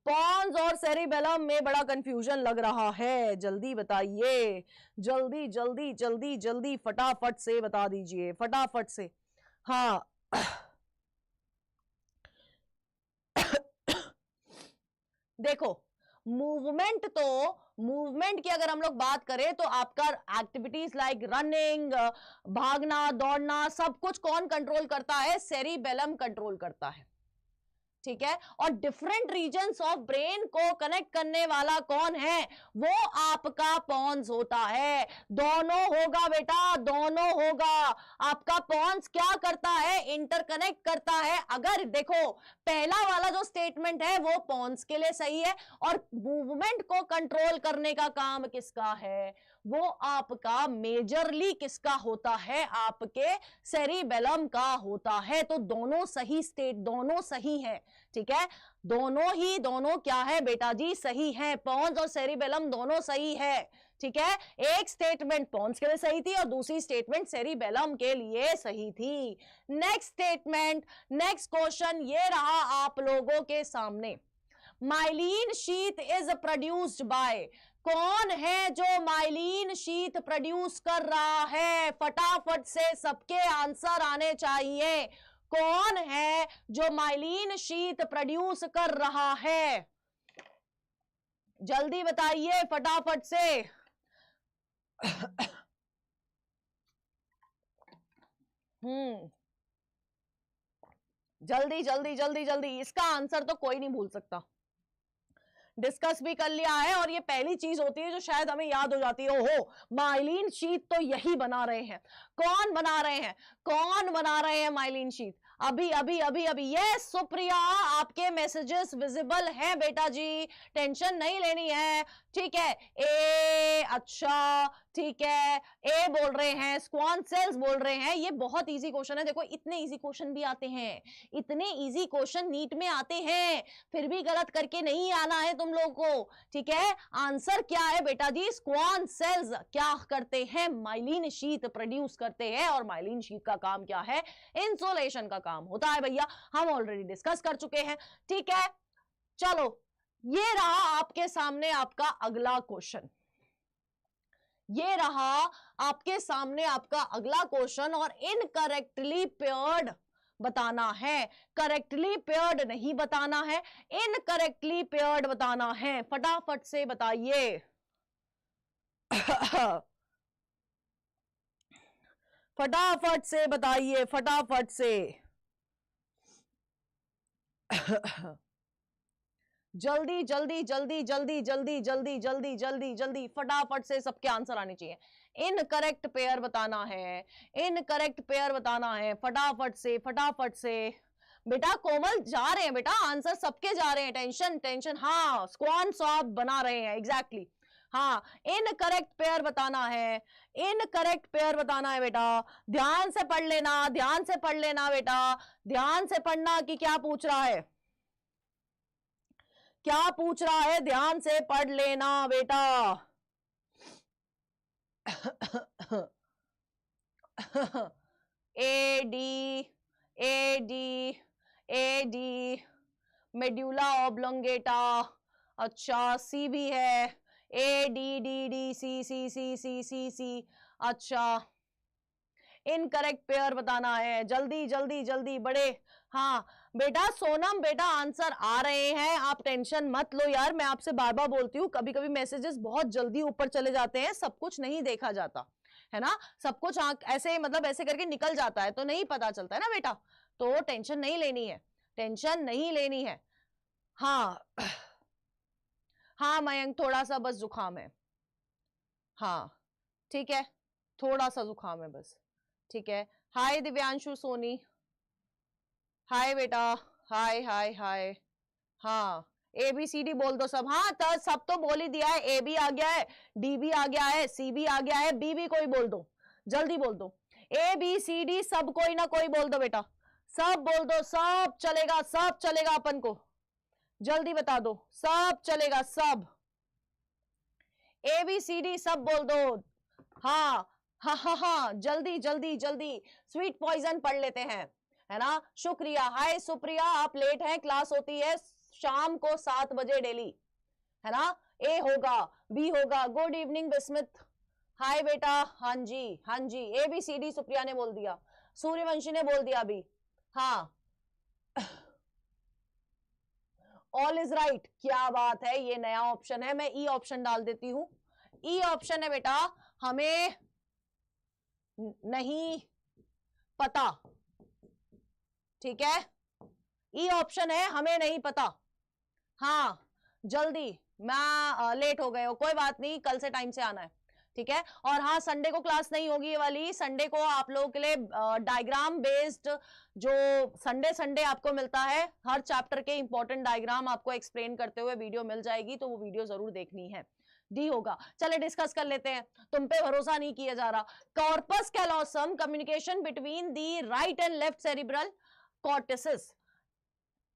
पॉन्स और सेरिबेलम में बड़ा कंफ्यूजन लग रहा है, जल्दी बताइए, जल्दी जल्दी जल्दी जल्दी फटाफट से बता दीजिए, फटाफट से। हाँ देखो, मूवमेंट की अगर हम लोग बात करें तो आपका एक्टिविटीज लाइक रनिंग, भागना, दौड़ना, सब कुछ कौन कंट्रोल करता है? सेरिबेलम कंट्रोल करता है। ठीक है, और डिफरेंट रीजन्स ऑफ ब्रेन को कनेक्ट करने वाला कौन है? वो आपका पॉन्स होता है। दोनों होगा बेटा, दोनों होगा। आपका पॉन्स क्या करता है? इंटरकनेक्ट करता है। अगर देखो, पहला वाला जो स्टेटमेंट है वो पॉन्स के लिए सही है, और मूवमेंट को कंट्रोल करने का काम किसका है? वो आपका मेजरली किसका होता है? आपके सेरिबेलम का होता है। तो दोनों सही स्टेट, दोनों सही है। ठीक है, दोनों क्या है बेटा जी? सही है। पॉन्स और सेरिबेलम दोनों सही है। ठीक है, एक स्टेटमेंट पॉन्स के लिए सही थी और दूसरी स्टेटमेंट सेरिबेलम के लिए सही थी। नेक्स्ट स्टेटमेंट, नेक्स्ट क्वेश्चन ये रहा आप लोगों के सामने। Myelin sheath is produced by, कौन है जो माइलिन शीथ प्रोड्यूस कर रहा है? फटाफट से सबके आंसर आने चाहिए। कौन है जो माइलिन शीथ प्रोड्यूस कर रहा है? जल्दी बताइए फटाफट से। जल्दी जल्दी जल्दी जल्दी, इसका आंसर तो कोई नहीं भूल सकता। डिस्कस भी कर लिया है, और ये पहली चीज होती है जो शायद हमें याद हो जाती है। ओहो, माइलिन शीथ तो यही बना रहे हैं। कौन बना रहे हैं? कौन बना रहे हैं माइलिन शीथ? अभी अभी अभी अभी। यस सुप्रिया, आपके मैसेजेस विजिबल हैं बेटा जी, टेंशन नहीं लेनी है। ठीक है, ए, अच्छा ठीक है, ए बोल रहे हैं, स्क्वान सेल्स बोल रहे हैं। ये बहुत इजी क्वेश्चन है। देखो, इतने इजी क्वेश्चन भी आते हैं, इतने इजी क्वेश्चन नीट में आते हैं, फिर भी गलत करके नहीं आना है तुम लोगों को। ठीक है, आंसर क्या है बेटा जी? स्क्वान सेल्स क्या करते हैं? माइलिन शीथ प्रोड्यूस करते हैं, और माइलिन शीथ का काम क्या है? इंसुलेशन का काम होता है भैया, हम ऑलरेडी डिस्कस कर चुके हैं। ठीक है, चलो, ये रहा आपके सामने आपका अगला क्वेश्चन, ये रहा आपके सामने आपका अगला क्वेश्चन, और इनकरेक्टली पेयर्ड बताना है, करेक्टली पेयर्ड नहीं बताना है, इनकरेक्टली पेयर्ड बताना है। फटाफट से बताइए। फटाफट से बताइए, फटाफट से। जल्दी जल्दी जल्दी जल्दी जल्दी जल्दी जल्दी जल्दी जल्दी फटाफट से सबके आंसर आने चाहिए। इनकरेक्ट पेयर बताना है, इनकरेक्ट पेयर बताना है, फटाफट से फटाफट से। बेटा कोमल जा रहे हैं बेटा, आंसर सबके जा रहे हैं, टेंशन टेंशन, हाँ स्क्वाड आप बना रहे हैं, एग्जैक्टली हाँ। इनकरेक्ट पेयर बताना है, इनकरेक्ट पेयर बताना है बेटा। ध्यान से पढ़ लेना, ध्यान से पढ़ लेना बेटा, ध्यान से पढ़ना कि क्या पूछ रहा है, क्या पूछ रहा है, ध्यान से पढ़ लेना बेटा। ए डी मेड्यूला ऑब्लोंगेटा, अच्छा सी भी है, A D D D C C C C C C, अच्छा इनकरेक्ट पेयर बताना है, जल्दी जल्दी जल्दी बड़े। हाँ बेटा सोनम बेटा आंसर आ रहे हैं, आप टेंशन मत लो यार, मैं आपसे बार बार बोलती हूँ, कभी कभी मैसेजेस बहुत जल्दी ऊपर चले जाते हैं, सब कुछ नहीं देखा जाता है ना, सब कुछ आंख ऐसे मतलब ऐसे करके निकल जाता है तो नहीं पता चलता है ना बेटा, तो टेंशन नहीं लेनी है, टेंशन नहीं लेनी है। हाँ हाँ मयंक थोड़ा सा बस जुकाम है, हाँ ठीक है, थोड़ा सा जुकाम है बस, ठीक है। हाय दिव्यांशु सोनी, हाय बेटा, हाय हाय हाय। हाँ ए बी सी डी बोल दो सब, हाँ तो सब तो बोल ही दिया है, ए बी आ गया है, डी बी आ गया है, सी बी आ गया है, बी भी कोई बोल दो, जल्दी बोल दो, ए बी सी डी सब कोई ना कोई बोल दो बेटा, सब बोल दो, सब चलेगा, सब चलेगा अपन को, जल्दी बता दो, सब चलेगा सब, ए बी सी डी सब बोल दो। हाँ हाँ हाँ हाँ जल्दी जल्दी जल्दी, स्वीट पॉइजन पढ़ लेते हैं, है ना। शुक्रिया, हाय सुप्रिया आप लेट हैं, क्लास होती है शाम को 7 बजे डेली, है ना। ए होगा, बी होगा, गुड इवनिंग बिस्मित, हाय बेटा, हाँ जी हाँ जी, A B C D Supriya ने बोल दिया, सूर्यवंशी ने बोल दिया अभी, हाँ ऑल इज राइट, क्या बात है, ये नया ऑप्शन है, मैं ई ऑप्शन डाल देती हूं, ई ऑप्शन है बेटा, हमें नहीं पता, ठीक है, ई ऑप्शन है हमें नहीं पता। हाँ जल्दी, मैं लेट हो गए हो, कोई बात नहीं, कल से टाइम से आना है, ठीक है। और हाँ संडे को क्लास नहीं होगी ये वाली, संडे को आप लोगों के लिए डायग्राम बेस्ड जो संडे संडे आपको मिलता है, हर चैप्टर के इंपॉर्टेंट डायग्राम आपको एक्सप्लेन करते हुए वीडियो मिल जाएगी, तो वो वीडियो जरूर देखनी है। डी होगा, चले डिस्कस कर लेते हैं, तुम पे भरोसा नहीं किया जा रहा। Corpus callosum, communication between the right and left cerebral cortex.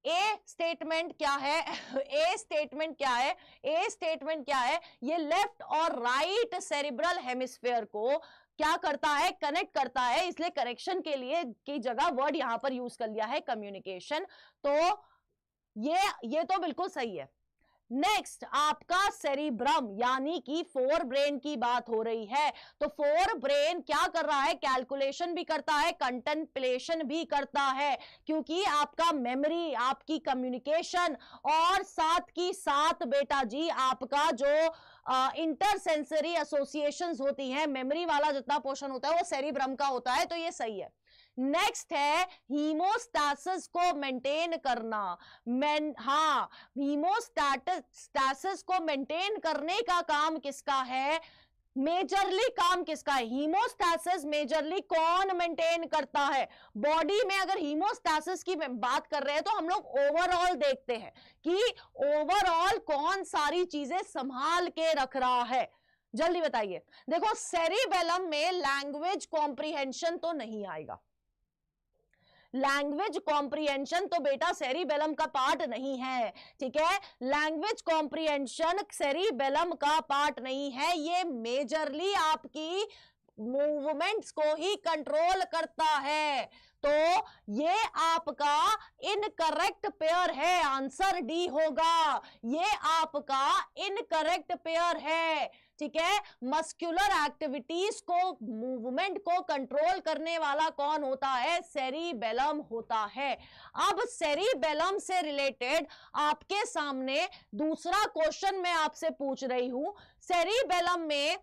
A statement क्या है, ए स्टेटमेंट क्या है, ए स्टेटमेंट क्या है, ये लेफ्ट और राइट सेरिब्रल हेमिस्फेयर को क्या करता है, कनेक्ट करता है, इसलिए कनेक्शन के लिए की जगह वर्ड यहां पर यूज कर लिया है कम्युनिकेशन, तो ये तो बिल्कुल सही है। नेक्स्ट आपका सेरिब्रम यानी कि फोर ब्रेन की बात हो रही है, तो फोर ब्रेन क्या कर रहा है, कैलकुलेशन भी करता है, कंटेम्पलेशन भी करता है, क्योंकि आपका मेमोरी, आपकी कम्युनिकेशन और साथ की साथ बेटा जी आपका जो इंटरसेंसरी एसोसिएशंस होती हैं, मेमोरी वाला जितना पोर्शन होता है वो सेरिब्रम का होता है, तो ये सही है। नेक्स्ट है हीमोस्टैसिस को मेंटेन करना, हाँ हीमोस्टैसिस को मेंटेन करने का काम किसका है, मेजरली काम किसका है, हीमोस्टैसिस मेजरली कौन मेंटेन करता है। बॉडी में अगर हीमोस्टैसिस की बात कर रहे हैं तो हम लोग ओवरऑल देखते हैं कि ओवरऑल कौन सारी चीजें संभाल के रख रहा है, जल्दी बताइए। देखो सेरिबेलम में लैंग्वेज कॉम्प्रिहेंशन तो नहीं आएगा, लैंग्वेज कॉम्प्रिहेंशन तो बेटा सेरिबेलम का पार्ट नहीं है, ठीक है, लैंग्वेज कॉम्प्रिहेंशन सेरिबेलम का पार्ट नहीं है, ये मेजरली आपकी मूवमेंट्स को ही कंट्रोल करता है, तो ये आपका इनकरेक्ट पेयर है, आंसर डी होगा, ये आपका इनकरेक्ट पेयर है, ठीक है। मस्कुलर एक्टिविटीज को, मूवमेंट को कंट्रोल करने वाला कौन होता है, सेरिबेलम होता है। अब सेरिबेलम से रिलेटेड आपके सामने दूसरा क्वेश्चन मैं आपसे पूछ रही हूं, सेरिबेलम में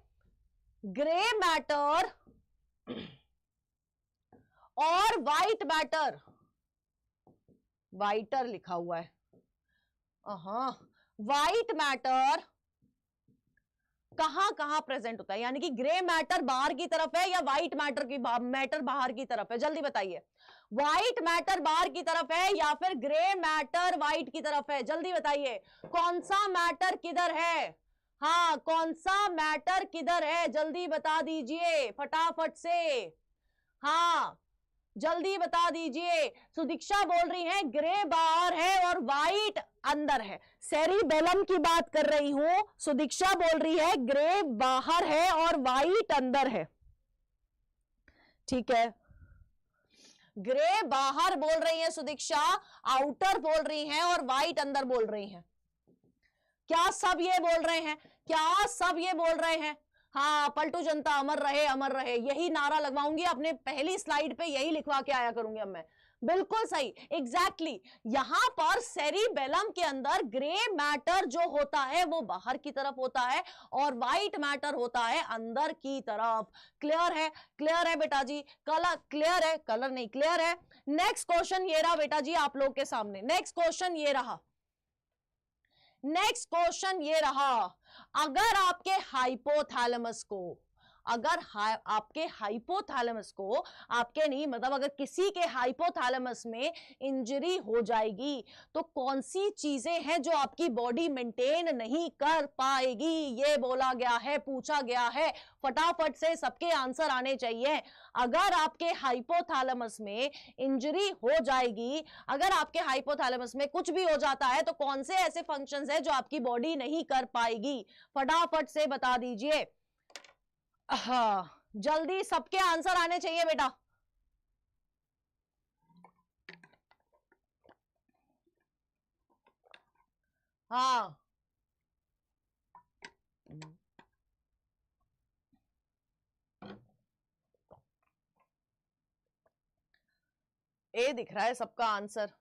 ग्रे मैटर और व्हाइट मैटर, व्हाइटर लिखा हुआ है, व्हाइट मैटर कहां कहां प्रेजेंट होता है, यानी कि ग्रे मैटर बाहर की तरफ है या व्हाइट मैटर बाहर की तरफ है, जल्दी बताइए। व्हाइट मैटर बाहर की तरफ है या फिर ग्रे मैटर व्हाइट की तरफ है, जल्दी बताइए। कौन सा मैटर किधर है? हाँ, कौन सा मैटर किधर है, जल्दी बता दीजिए फटाफट से। हाँ, जल्दी बता दीजिए। सुदीक्षा बोल रही है ग्रे बाहर है और व्हाइट अंदर है। सेरिबेलम की बात कर रही हूं, सुदीक्षा बोल रही है ग्रे बाहर है और व्हाइट अंदर है। ठीक है, ग्रे बाहर बोल रही है सुदीक्षा, आउटर बोल रही हैं और व्हाइट अंदर बोल रही हैं। क्या सब ये बोल रहे हैं? क्या सब ये बोल रहे हैं? हाँ, पलटू जनता अमर रहे, अमर रहे, यही नारा लगवाऊंगी अपने पहली स्लाइड पे, यही लिखवा के आया करूंगी अब मैं। बिल्कुल सही, एग्जैक्टली। यहां पर सेरिबेलम के अंदर ग्रे मैटर जो होता है वो बाहर की तरफ होता है और व्हाइट मैटर होता है अंदर की तरफ। क्लियर है? क्लियर है बेटा जी? कलर क्लियर है? कलर नहीं क्लियर है? नेक्स्ट क्वेश्चन ये रहा बेटा जी आप लोग के सामने। नेक्स्ट क्वेश्चन ये रहा, नेक्स्ट क्वेश्चन ये रहा। अगर आपके हाइपोथैलेमस को, आपके हाइपोथैलेमस को, आपके नहीं मतलब अगर किसी के हाइपोथैलेमस में इंजरी हो जाएगी तो कौन सी चीजें हैं जो आपकी बॉडी मेंटेन नहीं कर पाएगी, ये बोला गया है, पूछा गया है। फटाफट से सबके आंसर आने चाहिए। अगर आपके हाइपोथैलेमस में इंजरी हो जाएगी, अगर आपके हाइपोथैलेमस में कुछ भी हो जाता है तो कौन से ऐसे फंक्शंस हैं जो आपकी बॉडी नहीं कर पाएगी, फटाफट से बता दीजिए। हाँ, जल्दी सबके आंसर आने चाहिए बेटा। हाँ, ए दिख रहा है सबका आंसर।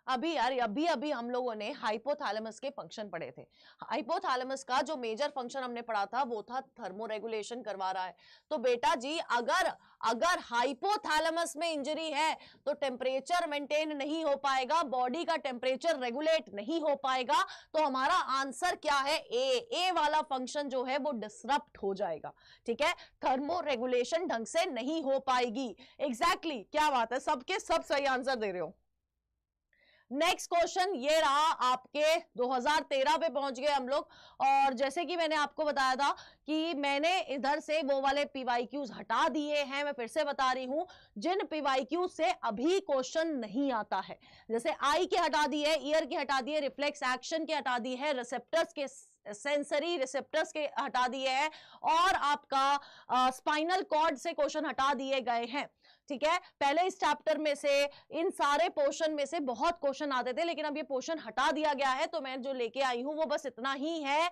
अभी यार अभी हम लोगों ने हाइपोथैलेमस के फंक्शन पढ़े थे। हाइपोथैलेमस का जो मेजर फंक्शन हमने पढ़ा था वो था थर्मोरेगुलेशन करवा रहा है। तो बेटा जी अगर हाइपोथैलेमस में इंजरी है तो टेम्परेचर मेंटेन नहीं हो पाएगा, बॉडी का टेम्परेचर रेगुलेट नहीं हो पाएगा। तो हमारा आंसर क्या है? ए वाला फंक्शन जो है वो डिसरप्ट हो जाएगा। ठीक है, थर्मोरेगुलेशन ढंग से नहीं हो पाएगी। एग्जैक्टली, क्या बात है, सबके सब सही आंसर दे रहे हो। नेक्स्ट क्वेश्चन ये रहा, आपके 2013 पे पहुंच गए हम लोग। और जैसे कि मैंने आपको बताया था कि मैंने इधर से वो वाले पीवाईक्यूज हटा दिए हैं। मैं फिर से बता रही हूं, जिन पीवाईक्यूज से अभी क्वेश्चन नहीं आता है, जैसे आई के हटा दिए, ईयर के हटा दिए, रिफ्लेक्स एक्शन के हटा दिए है, रिसेप्टर्स के, सेंसरी रिसेप्टर्स के हटा दिए हैं और आपका स्पाइनल कॉर्ड से क्वेश्चन हटा दिए गए हैं। ठीक है, पहले इस चैप्टर में से इन सारे पोर्शन में से बहुत क्वेश्चन आते थे, लेकिन अब ये पोर्शन हटा दिया गया है। तो मैं जो लेके आई हूं वो बस इतना ही है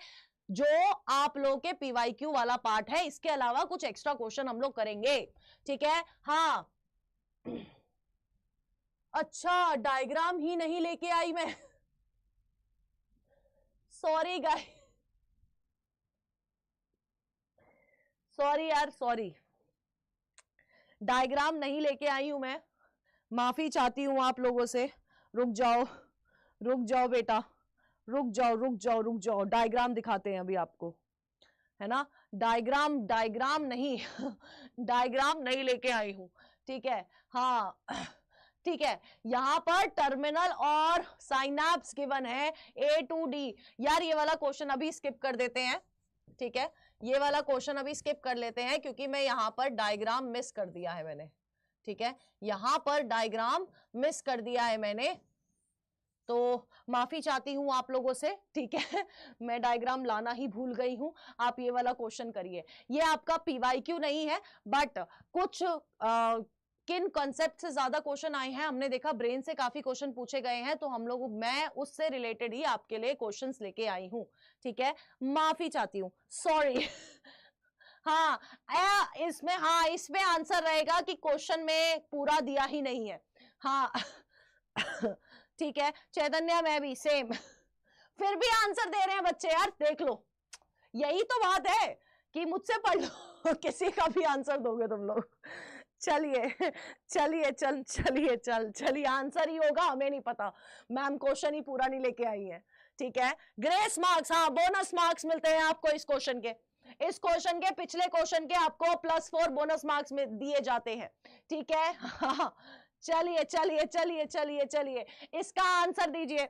जो आप लोगों के पीवाईक्यू वाला पार्ट है। इसके अलावा कुछ एक्स्ट्रा क्वेश्चन हम लोग करेंगे। ठीक है, हाँ अच्छा, डायग्राम ही नहीं लेके आई मैं, सॉरी गाइस, सॉरी यार, सॉरी, डायग्राम नहीं लेके आई हूं मैं, माफी चाहती हूं आप लोगों से। रुक जाओ, रुक जाओ बेटा, रुक जाओ रुक जाओ रुक जाओ, डायग्राम दिखाते हैं अभी आपको, है ना। डायग्राम नहीं डायग्राम नहीं लेके आई हूं। ठीक है, हाँ ठीक है, यहां पर टर्मिनल और साइनैप्स गिवन है A to D। यार ये वाला क्वेश्चन अभी स्किप कर देते हैं। ठीक है, ये वाला क्वेश्चन अभी स्किप कर लेते हैं क्योंकि मैं यहां पर डायग्राम मिस कर दिया है मैंने। ठीक है, यहां पर डायग्राम मिस कर दिया है मैंने, तो माफी चाहती हूं आप लोगों से। ठीक है, मैं डायग्राम लाना ही भूल गई हूं। आप ये वाला क्वेश्चन करिए। ये आपका पीवाईक्यू नहीं है, बट कुछ किन कॉन्सेप्ट से ज्यादा क्वेश्चन आए हैं, हमने देखा ब्रेन से काफी क्वेश्चन पूछे गए हैं, तो हम लोग, मैं उससे रिलेटेड ही आपके लिए क्वेश्चंस लेके आई हूं। ठीक है, माफी चाहती हूं, सॉरी हाँ, इसमें आंसर रहेगा कि क्वेश्चन में पूरा दिया ही नहीं है। हाँ ठीक है, चैतन्य में भी सेम फिर भी आंसर दे रहे हैं बच्चे, यार देख लो, यही तो बात है कि मुझसे पढ़ लो किसी का भी आंसर दोगे तुम लोग। चलिए चलिए चलिए आंसर ही होगा, हमें नहीं पता, मैम क्वेश्चन ही पूरा नहीं लेके आई है, ठीक है। ग्रेस मार्क्स, हाँ बोनस मार्क्स मिलते हैं आपको इस क्वेश्चन के, इस क्वेश्चन के पिछले क्वेश्चन के आपको +4 बोनस मार्क्स में दिए जाते हैं, ठीक है। हाँ चलिए चलिए चलिए चलिए चलिए इसका आंसर दीजिए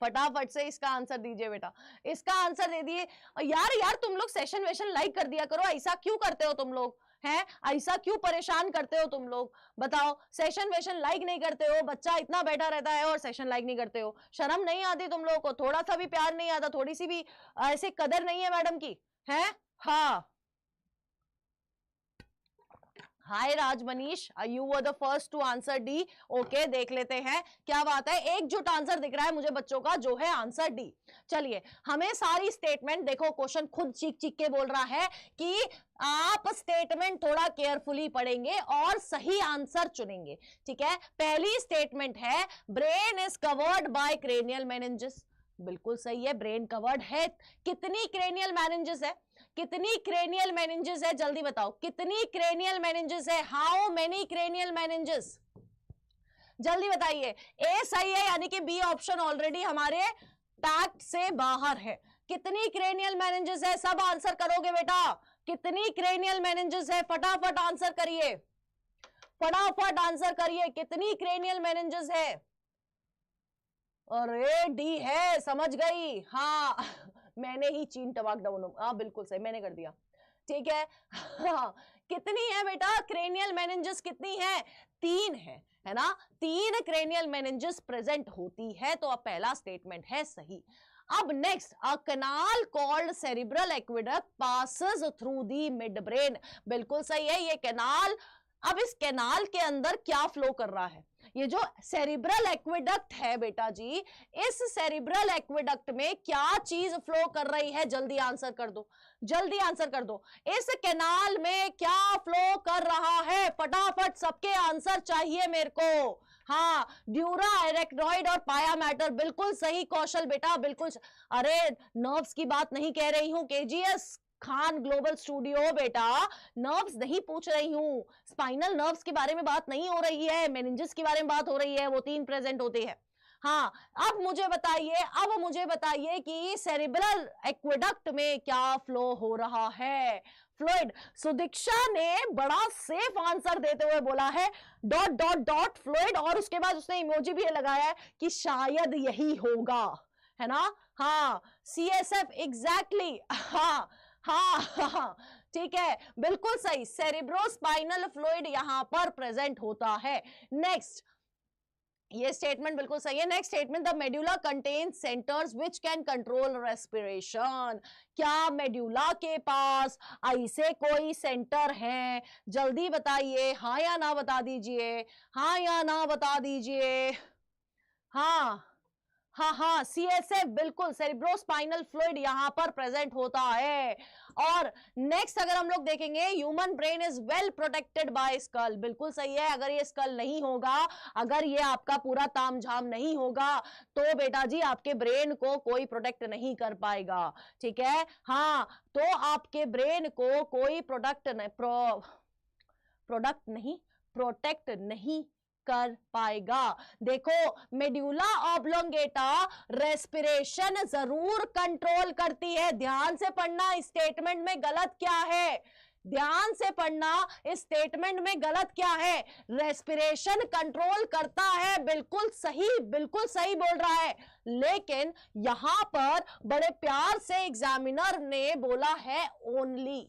फटाफट से, इसका आंसर दीजिए बेटा, इसका आंसर दे दिए। यार तुम लोग सेशन वेशन लाइक कर दिया करो, ऐसा क्यों करते हो तुम लोग हैं, ऐसा क्यों परेशान करते हो तुम लोग, बताओ। सेशन वेशन लाइक नहीं करते हो, बच्चा इतना बैठा रहता है और सेशन लाइक नहीं करते हो, शर्म नहीं आती तुम लोगों को, थोड़ा सा भी प्यार नहीं आता, थोड़ी सी भी ऐसे कदर नहीं है मैडम की, है। हाँ hi Raj Manish, you were the first to answer D, okay देख लेते हैं क्या बात है, एकजुट आंसर दिख रहा है मुझे बच्चों का, जो है आंसर डी। चलिए हमें सारी स्टेटमेंट देखो, क्वेश्चन खुद चीख चीख के बोल रहा है कि आप स्टेटमेंट थोड़ा केयरफुली पढ़ेंगे और सही आंसर चुनेंगे, ठीक है। पहली स्टेटमेंट है brain is covered by cranial meninges, बिल्कुल सही है, ब्रेन कवर्ड है। कितनी क्रेनियल मेनिंजेस है, कितनी क्रेनियल मेनिंजेस है, जल्दी बताओ कितनी क्रेनियल मेनिंजेस है, हाउ मेनी क्रेनियल मेनिंजेस, जल्दी बताइए। ए सही है, यानी कि बी ऑप्शन ऑलरेडी हमारे टैक्ट से बाहर है। कितनी क्रेनियल मेनिंजेस है, सब आंसर करोगे बेटा, कितनी क्रेनियल मेनिंजेस है, फटाफट आंसर करिए, फटाफट आंसर करिए, कितनी क्रेनियल मेनिंजेस है। अरे डी है, समझ गई, हाँ मैंने ही चीन टवाक डाउन, हाँ बिल्कुल सही मैंने कर दिया, ठीक है। हाँ कितनी है बेटा क्रेनियल मेनिंजेस, कितनी है, 3 है ना, 3 क्रेनियल मेनिंजेस प्रेजेंट होती है, तो अब पहला स्टेटमेंट है सही। अब next, a canal called cerebral aqueduct passes through the mid brain, बिल्कुल सही है ये कैनाल। अब इस कैनाल के अंदर क्या फ्लो कर रहा है, ये जो सेरिब्रल एक्वेडक्ट है बेटा जी, इस सेरिब्रल एक्वेडक्ट में क्या चीज फ्लो कर रही है, जल्दी आंसर कर दो, जल्दी आंसर कर दो, इस कैनाल में क्या फ्लो कर रहा है, फटाफट सबके आंसर चाहिए मेरे को। हाँ ड्यूरा एरेक्नॉइड और पाया मैटर, बिल्कुल सही कौशल बेटा, बिल्कुल। अरे नर्व्स की बात नहीं कह रही हूं, केजीएस खान ग्लोबल स्टूडियो बेटा, नर्व्स नहीं पूछ रही हूं, स्पाइनल नर्व्स के बारे में बात नहीं हो रही है, मेनिंजेस के बारे में बात हो रही है, वो 3 प्रेजेंट होते हैं। हाँ अब मुझे बताइए कि सेरिब्रल एक्वेडक्ट में क्या फ्लो हो रहा है, फ्लूइड। सुदीक्षा ने बड़ा सेफ आंसर देते हुए बोला है डॉट डॉट डॉट फ्लूइड, और उसके बाद उसने इमोजी भी लगाया है कि शायद यही होगा, है ना। हाँ CSF एग्जैक्टली, हाँ हाँ ठीक है बिल्कुल सही, सेरिब्रोस्पाइनल फ्लूइड यहां पर प्रेजेंट होता है। नेक्स्ट, ये स्टेटमेंट बिल्कुल सही है। Next statement, the medulla contains centres which can control respiration, क्या मेड्यूला के पास ऐसे कोई सेंटर हैं, जल्दी बताइए, हाँ या ना बता दीजिए, हाँ या ना बता दीजिए। हाँ हाँ CSF बिल्कुल, सेरिब्रोस्पाइनल फ्लूइड यहां पर प्रेजेंट होता है। और नेक्स्ट अगर हम लोग देखेंगे, human brain is well protected by skull, बिल्कुल सही है। अगर ये स्कल नहीं होगा, अगर ये आपका पूरा तामझाम नहीं होगा, तो बेटा जी आपके ब्रेन को कोई प्रोटेक्ट नहीं कर पाएगा, ठीक है। हाँ तो आपके ब्रेन को कोई प्रोटेक्ट नहीं कर पाएगा। देखो मेड्यूला ऑब्लोंगेटा रेस्पिरेशन जरूर कंट्रोल करती है, ध्यान से पढ़ना, स्टेटमेंट में गलत क्या है, ध्यान से पढ़ना, इस स्टेटमेंट में गलत क्या है, रेस्पिरेशन कंट्रोल करता है, बिल्कुल सही बोल रहा है, लेकिन यहां पर बड़े प्यार से एग्जामिनर ने बोला है ओनली,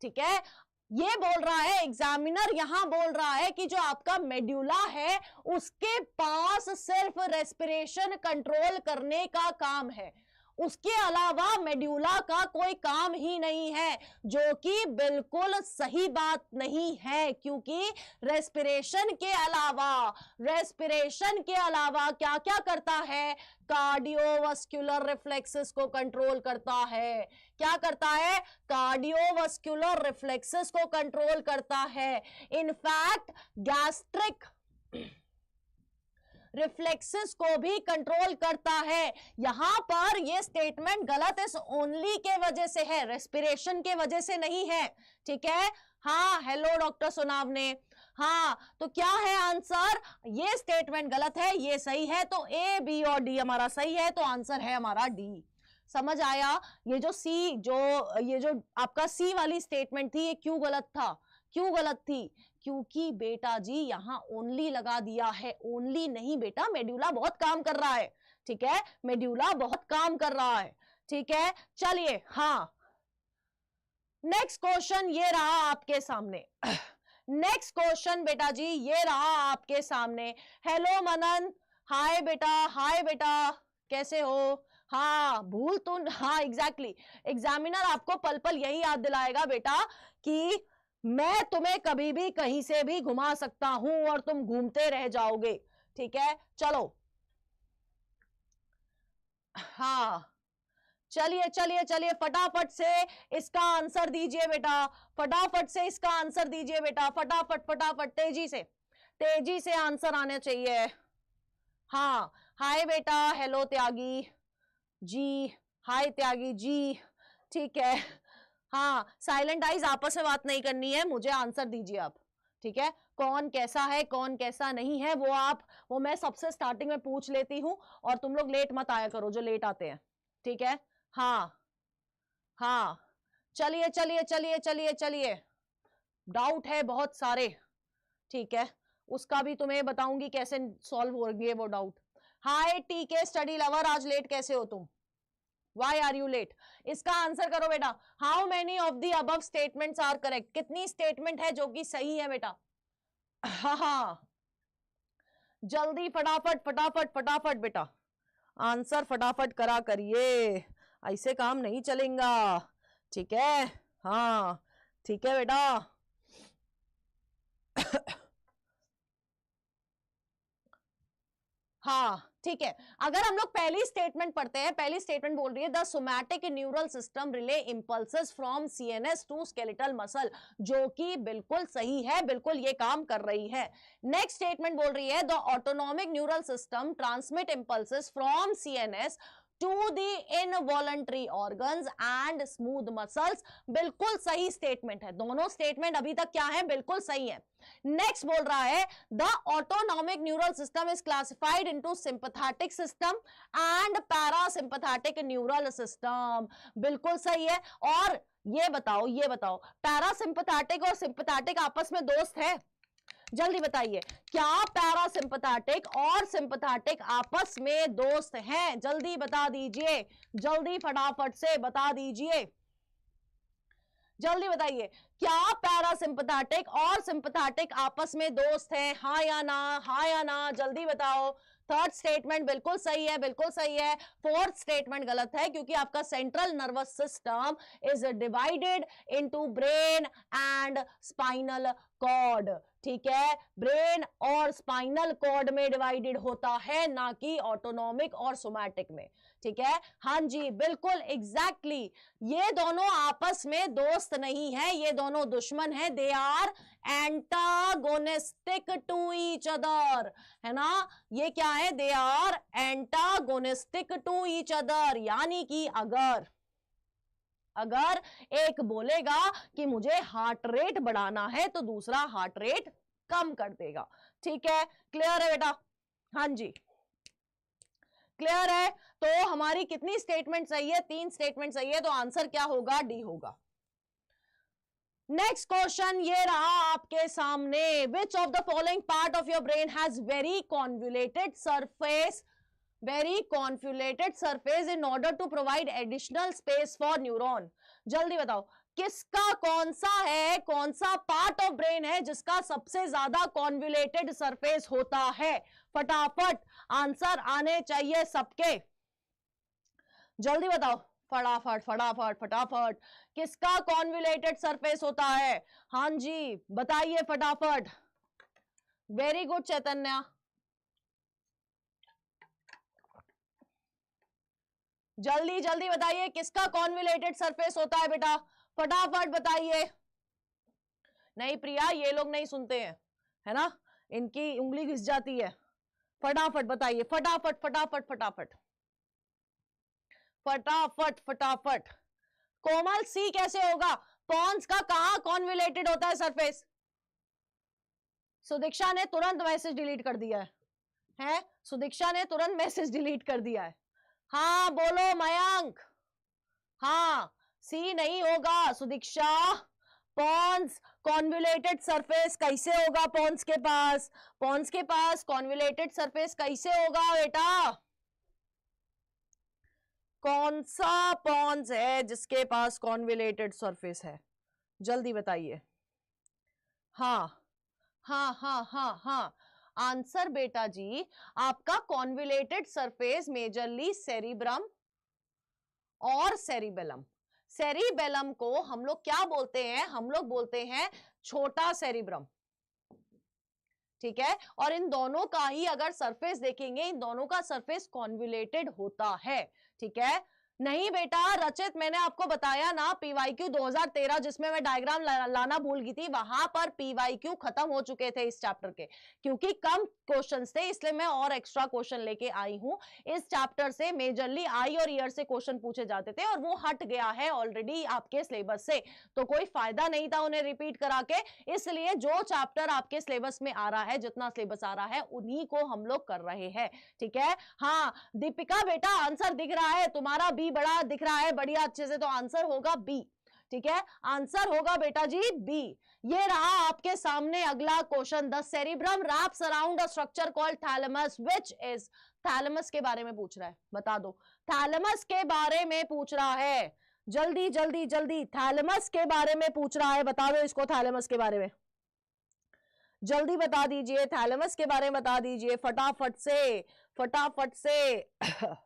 ठीक है। ये बोल रहा है एग्जामिनर, यहां बोल रहा है कि जो आपका मेड्यूला है उसके पास सिर्फ रेस्पिरेशन कंट्रोल करने का काम है, उसके अलावा मेड्यूला का कोई काम ही नहीं है, जो कि बिल्कुल सही बात नहीं है, क्योंकि रेस्पिरेशन के अलावा क्या क्या करता है, कार्डियोवास्कुलर रिफ्लेक्सेस को कंट्रोल करता है। क्या करता है, कार्डियोवास्कुलर रिफ्लेक्सेस को कंट्रोल करता है। इनफैक्ट रिफ्लेक्सेस को भी कंट्रोल करता है। यहां पर ये स्टेटमेंट गलत इस ओनली के वजह से है, रेस्पिरेशन के वजह से नहीं है। ठीक है, हाँ, हेलो डॉक्टर सुनाव ने, हाँ, तो क्या है आंसर, ये स्टेटमेंट गलत है, ये सही है, तो ए बी और डी हमारा सही है, तो आंसर है हमारा डी। समझ आया? ये जो सी, ये जो आपका सी वाली स्टेटमेंट थी, ये क्यों गलत था, क्यों गलत थी? क्योंकि बेटा जी यहां ओनली लगा दिया है। ओनली नहीं बेटा, मेड्यूला बहुत काम कर रहा है। ठीक है, मेड्यूला बहुत काम कर रहा है। ठीक है, चलिए, हाँ, नेक्स्ट क्वेश्चन ये रहा आपके सामने। नेक्स्ट क्वेश्चन बेटा जी ये रहा आपके सामने। हेलो मनन, हाय बेटा, हाय बेटा, कैसे हो? हाँ, भूल तो, हाँ एग्जैक्टली, एग्जामिनर आपको पल पल यही याद दिलाएगा बेटा कि मैं तुम्हें कभी भी कहीं से भी घुमा सकता हूं और तुम घूमते रह जाओगे। ठीक है, चलो, हाँ, चलिए चलिए चलिए, फटाफट से इसका आंसर दीजिए बेटा, फटाफट से इसका आंसर दीजिए बेटा, फटाफट फटाफट, तेजी से आंसर आने चाहिए। हाँ, हाय बेटा, हेलो त्यागी जी, हाय त्यागी जी। ठीक है, हाँ, साइलेंट आइज, आपस में बात नहीं करनी है, मुझे आंसर दीजिए आप। ठीक है, कौन कैसा है कौन कैसा नहीं है वो मैं सबसे स्टार्टिंग में पूछ लेती हूं, और तुम लोग लेट मत आया करो जो लेट आते हैं। ठीक है, हाँ हाँ, चलिए चलिए चलिए चलिए चलिए, डाउट है बहुत सारे। ठीक है, उसका भी तुम्हें बताऊंगी कैसे सॉल्व होंगे वो डाउट। हाय टीके स्टडी लवर, आज लेट कैसे हो तुम? Why are you late? इसका आंसर करो बेटा। How many of the above statements are correct? कितनी स्टेटमेंट है जो कि सही है बेटा? हाँ, जल्दी फटाफट फटाफट फटाफट बेटा, आंसर फटाफट करा करिए, ऐसे काम नहीं चलेगा। ठीक है, हाँ, ठीक है बेटा। हाँ, ठीक है, अगर हम लोग पहली स्टेटमेंट पढ़ते हैं, पहली स्टेटमेंट बोल रही है the somatic neural system relay impulses from CNS to skeletal muscle, जो कि बिल्कुल सही है, बिल्कुल ये काम कर रही है। नेक्स्ट स्टेटमेंट बोल रही है the autonomic neural system transmit impulses from CNS to the involuntary organs and smooth muscles, बिल्कुल सही स्टेटमेंट है। दोनों स्टेटमेंट अभी तक क्या है, बिल्कुल सही है। नेक्स्ट बोल रहा है the autonomic neural system is classified into sympathetic system and parasympathetic neural system, बिल्कुल सही है। और ये बताओ पैरासिम्पैथेटिक और सिंपैथेटिक आपस में दोस्त है? जल्दी बताइए, क्या पैरासिम्पैथेटिक और सिंपैथेटिक आपस में दोस्त हैं? जल्दी बता दीजिए, जल्दी फटाफट से बता दीजिए, जल्दी बताइए, क्या पैरासिम्पैथेटिक और सिंपैथेटिक आपस में दोस्त हैं? हाँ या ना, हाँ या ना, जल्दी बताओ। थर्ड स्टेटमेंट बिल्कुल सही है, बिल्कुल सही है। फोर्थ स्टेटमेंट गलत है, क्योंकि आपका central nervous system is divided into brain and spinal cord. ठीक है, ब्रेन और स्पाइनल कॉर्ड में डिवाइडेड होता है, ना कि ऑटोनॉमिक और सोमैटिक में। ठीक है, हाँ जी, बिल्कुल एग्जैक्टली, ये दोनों आपस में दोस्त नहीं है, ये दोनों दुश्मन है। They are antagonistic to each other, है ना, ये क्या है, they are antagonistic to each other, यानी कि अगर एक बोलेगा कि मुझे हार्ट रेट बढ़ाना है तो दूसरा हार्ट रेट कम कर देगा। ठीक है, क्लियर है बेटा? हाँ जी, क्लियर है। तो हमारी कितनी स्टेटमेंट सही है? 3 स्टेटमेंट सही है, तो आंसर क्या होगा? डी होगा। नेक्स्ट क्वेश्चन ये रहा आपके सामने, which of the following part of your brain has very convoluted surface in order to provide additional space for neuron? जल्दी बताओ, किसका कौन सा पार्ट ऑफ ब्रेन है जिसका सबसे ज्यादा कॉन्वोल्यूटेड सरफेस होता है? फटाफट आंसर आने चाहिए सबके, जल्दी बताओ, फटाफट फटाफट फटाफट, किसका कॉन्वोल्यूटेड सरफेस होता है? हाँ जी, बताइए फटाफट। वेरी गुड चैतन्या, जल्दी जल्दी बताइए, किसका कॉन्वोल्यूटेड सरफेस होता है बेटा? फटाफट बताइए। नहीं प्रिया, ये लोग नहीं सुनते हैं, है ना, इनकी उंगली घिस जाती है। फटाफट बताइए, फटाफट फटाफट फटाफट फटाफट फटाफट। कोमल सी कैसे होगा? पॉन्स का कहां कॉन्विलेटेड होता है सरफेस? सुदीक्षा ने तुरंत मैसेज डिलीट कर दिया है? सुदीक्षा ने तुरंत मैसेज डिलीट कर दिया है। हाँ बोलो मयंक। हाँ सी नहीं होगा सुदीक्षा। पॉन्स कॉन्विलेटेड सरफेस कैसे होगा? पॉन्स के पास, पॉन्स के पास कॉन्विलेटेड सरफेस कैसे होगा बेटा? कौन सा पॉन्स है जिसके पास कॉन्विलेटेड सरफेस है? जल्दी बताइए। हाँ हाँ हाँ हाँ हाँ, आंसर बेटा जी आपका कॉन्विलेटेड सरफेस मेजरली सेरिब्रम और सेरिबेलम। सेरिबेलम को हम लोग क्या बोलते हैं? हम लोग बोलते हैं छोटा सेरिब्रम, ठीक है। और इन दोनों का ही अगर सरफेस देखेंगे, इन दोनों का सरफेस कॉन्विलेटेड होता है, ठीक है। नहीं बेटा रचित, मैंने आपको बताया ना पीवाईक्यू 2013 जिसमें मैं डायग्राम लाना भूल गई थी, वहां पर पीवाईक्यू खत्म हो चुके थे इस चैप्टर के, क्योंकि कम क्वेश्चंस थे इसलिए मैं और एक्स्ट्रा क्वेश्चन लेके आई हूं। इस चैप्टर से मेजरली आई और ईयर से क्वेश्चन पूछे जाते थे और वो हट गया है ऑलरेडी आपके सिलेबस से, तो कोई फायदा नहीं था उन्हें रिपीट करा के। इसलिए जो चैप्टर आपके सिलेबस में आ रहा है, जितना सिलेबस आ रहा है उन्हीं को हम लोग कर रहे हैं, ठीक है। हाँ दीपिका बेटा आंसर दिख रहा है तुम्हारा, बी बड़ा दिख रहा है बढ़िया अच्छे से, तो आंसर होगा बी, ठीक है। आंसर होगा बेटा जी बी। ये रहा आपके सामने अगला question. The cerebrum wraps around a structure called thalamus which is. Thalamus के बारे में पूछ रहा है, बता दो। थैलेमस के बारे में पूछ रहा है, जल्दी जल्दी जल्दी, थैलेमस के बारे में पूछ रहा है, बता दो इसको थैलेमस के बारे में, जल्दी बता दीजिए, थैलेमस के बारे में बता दीजिए फटाफट से, फटाफट से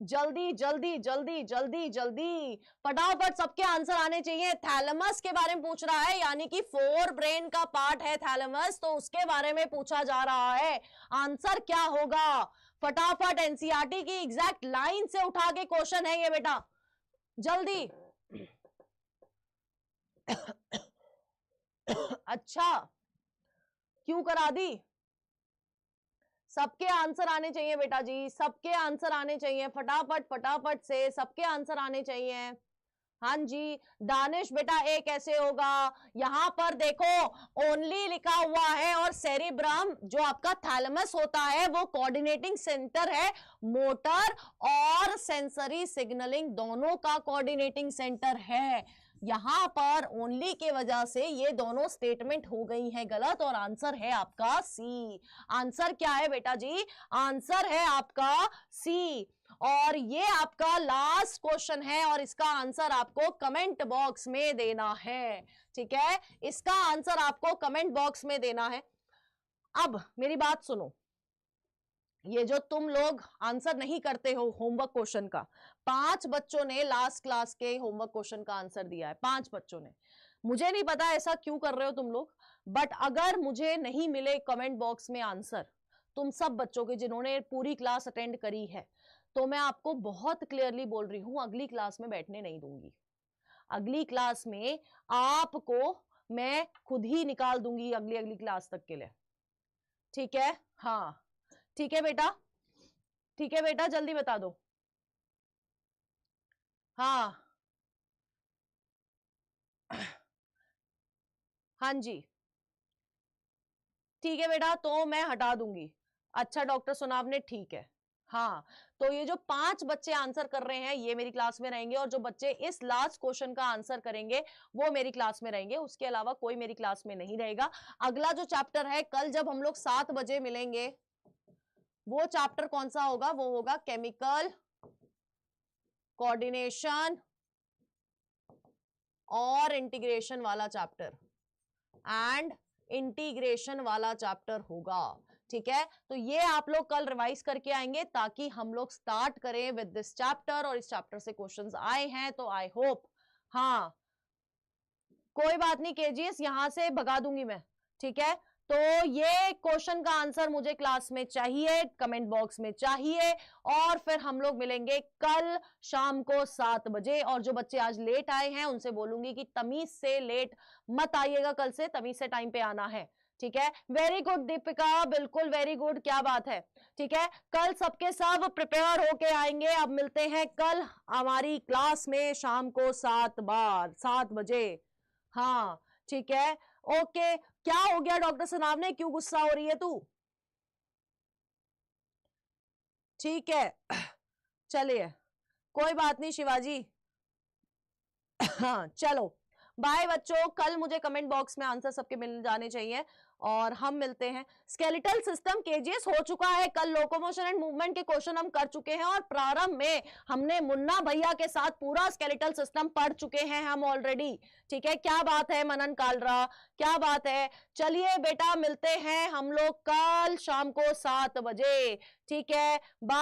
जल्दी जल्दी जल्दी जल्दी जल्दी फटाफट, सबके आंसर आने चाहिए। थैलेमस के बारे में पूछ रहा है, यानी कि फोर ब्रेन का पार्ट है थैलेमस, तो उसके बारे में पूछा जा रहा है। आंसर क्या होगा? फटाफट, एनसीईआरटी की एग्जैक्ट लाइन से उठा के क्वेश्चन है ये बेटा, जल्दी। अच्छा क्यों करा दी? सबके आंसर आने चाहिए बेटा जी, सबके आंसर आने चाहिए, फटाफट फटाफट से सबके आंसर आने चाहिए। हाँ जी दानिश बेटा ए कैसे होगा? यहां पर देखो ओनली लिखा हुआ है, और सेरिब्रम जो आपका थैलेमस होता है वो कोऑर्डिनेटिंग सेंटर है, मोटर और सेंसरी सिग्नलिंग दोनों का कोऑर्डिनेटिंग सेंटर है। यहां पर ओनली के वजह से ये दोनों स्टेटमेंट हो गई है गलत, और आंसर है आपका सी। आंसर क्या है बेटा जी? आंसर है आपका सी। और ये आपका लास्ट क्वेश्चन है और इसका आंसर आपको कमेंट बॉक्स में देना है, ठीक है। इसका आंसर आपको कमेंट बॉक्स में देना है। अब मेरी बात सुनो, ये जो तुम लोग आंसर नहीं करते हो होमवर्क क्वेश्चन का, 5 बच्चों ने लास्ट क्लास के होमवर्क क्वेश्चन का आंसर दिया है, 5 बच्चों ने। मुझे नहीं पता ऐसा क्यों कर रहे हो तुम लोग, बट अगर मुझे नहीं मिले कमेंट बॉक्स में आंसर तुम सब बच्चों के जिन्होंने पूरी क्लास अटेंड करी है, तो मैं आपको बहुत क्लियरली बोल रही हूं अगली क्लास में बैठने नहीं दूंगी। अगली क्लास में आपको मैं खुद ही निकाल दूंगी अगली अगली क्लास तक के लिए, ठीक है। हाँ ठीक है बेटा, ठीक है बेटा जल्दी बता दो। हाँ हाँ जी ठीक है बेटा, तो मैं हटा दूंगी। अच्छा डॉक्टर सुनाव ने, ठीक है। हाँ तो ये जो 5 बच्चे आंसर कर रहे हैं ये मेरी क्लास में रहेंगे, और जो बच्चे इस लास्ट क्वेश्चन का आंसर करेंगे वो मेरी क्लास में रहेंगे, उसके अलावा कोई मेरी क्लास में नहीं रहेगा। अगला जो चैप्टर है कल जब हम लोग 7 बजे मिलेंगे, वो चैप्टर कौन सा होगा? वो होगा केमिकल कोऑर्डिनेशन और इंटीग्रेशन वाला चैप्टर, एंड इंटीग्रेशन वाला चैप्टर होगा, ठीक है। तो ये आप लोग कल रिवाइज करके आएंगे ताकि हम लोग स्टार्ट करें विद दिस चैप्टर, और इस चैप्टर से क्वेश्चंस आए हैं तो आई होप। हाँ कोई बात नहीं केजीएस, यहां से भगा दूंगी मैं, ठीक है। तो ये क्वेश्चन का आंसर मुझे क्लास में चाहिए, कमेंट बॉक्स में चाहिए, और फिर हम लोग मिलेंगे कल शाम को 7 बजे। और जो बच्चे आज लेट आए हैं उनसे बोलूंगी कि तमीज से लेट मत आइएगा, कल से तमीज से टाइम पे आना है, ठीक है, वेरी गुड दीपिका, बिल्कुल वेरी गुड, क्या बात है। ठीक है, कल सबके सब प्रिपेयर होके आएंगे। अब मिलते हैं कल हमारी क्लास में शाम को 7 बजे। हाँ ठीक है, ओके। क्या हो गया डॉक्टर सनाव ने, क्यों गुस्सा हो रही है तू? ठीक है चलिए, कोई बात नहीं शिवाजी। हाँ चलो, बाय बच्चों, कल मुझे कमेंट बॉक्स में आंसर सबके मिल जाने चाहिए और हम मिलते हैं। स्केलेटल सिस्टम केजीएस हो चुका है, कल लोकोमोशन एंड मूवमेंट के क्वेश्चन हम कर चुके हैं और प्रारंभ में हमने मुन्ना भैया के साथ पूरा स्केलेटल सिस्टम पढ़ चुके हैं हम ऑलरेडी। ठीक है, क्या बात है मनन कालरा, क्या बात है। चलिए बेटा, मिलते हैं हम लोग कल शाम को 7 बजे। ठीक है, बाय।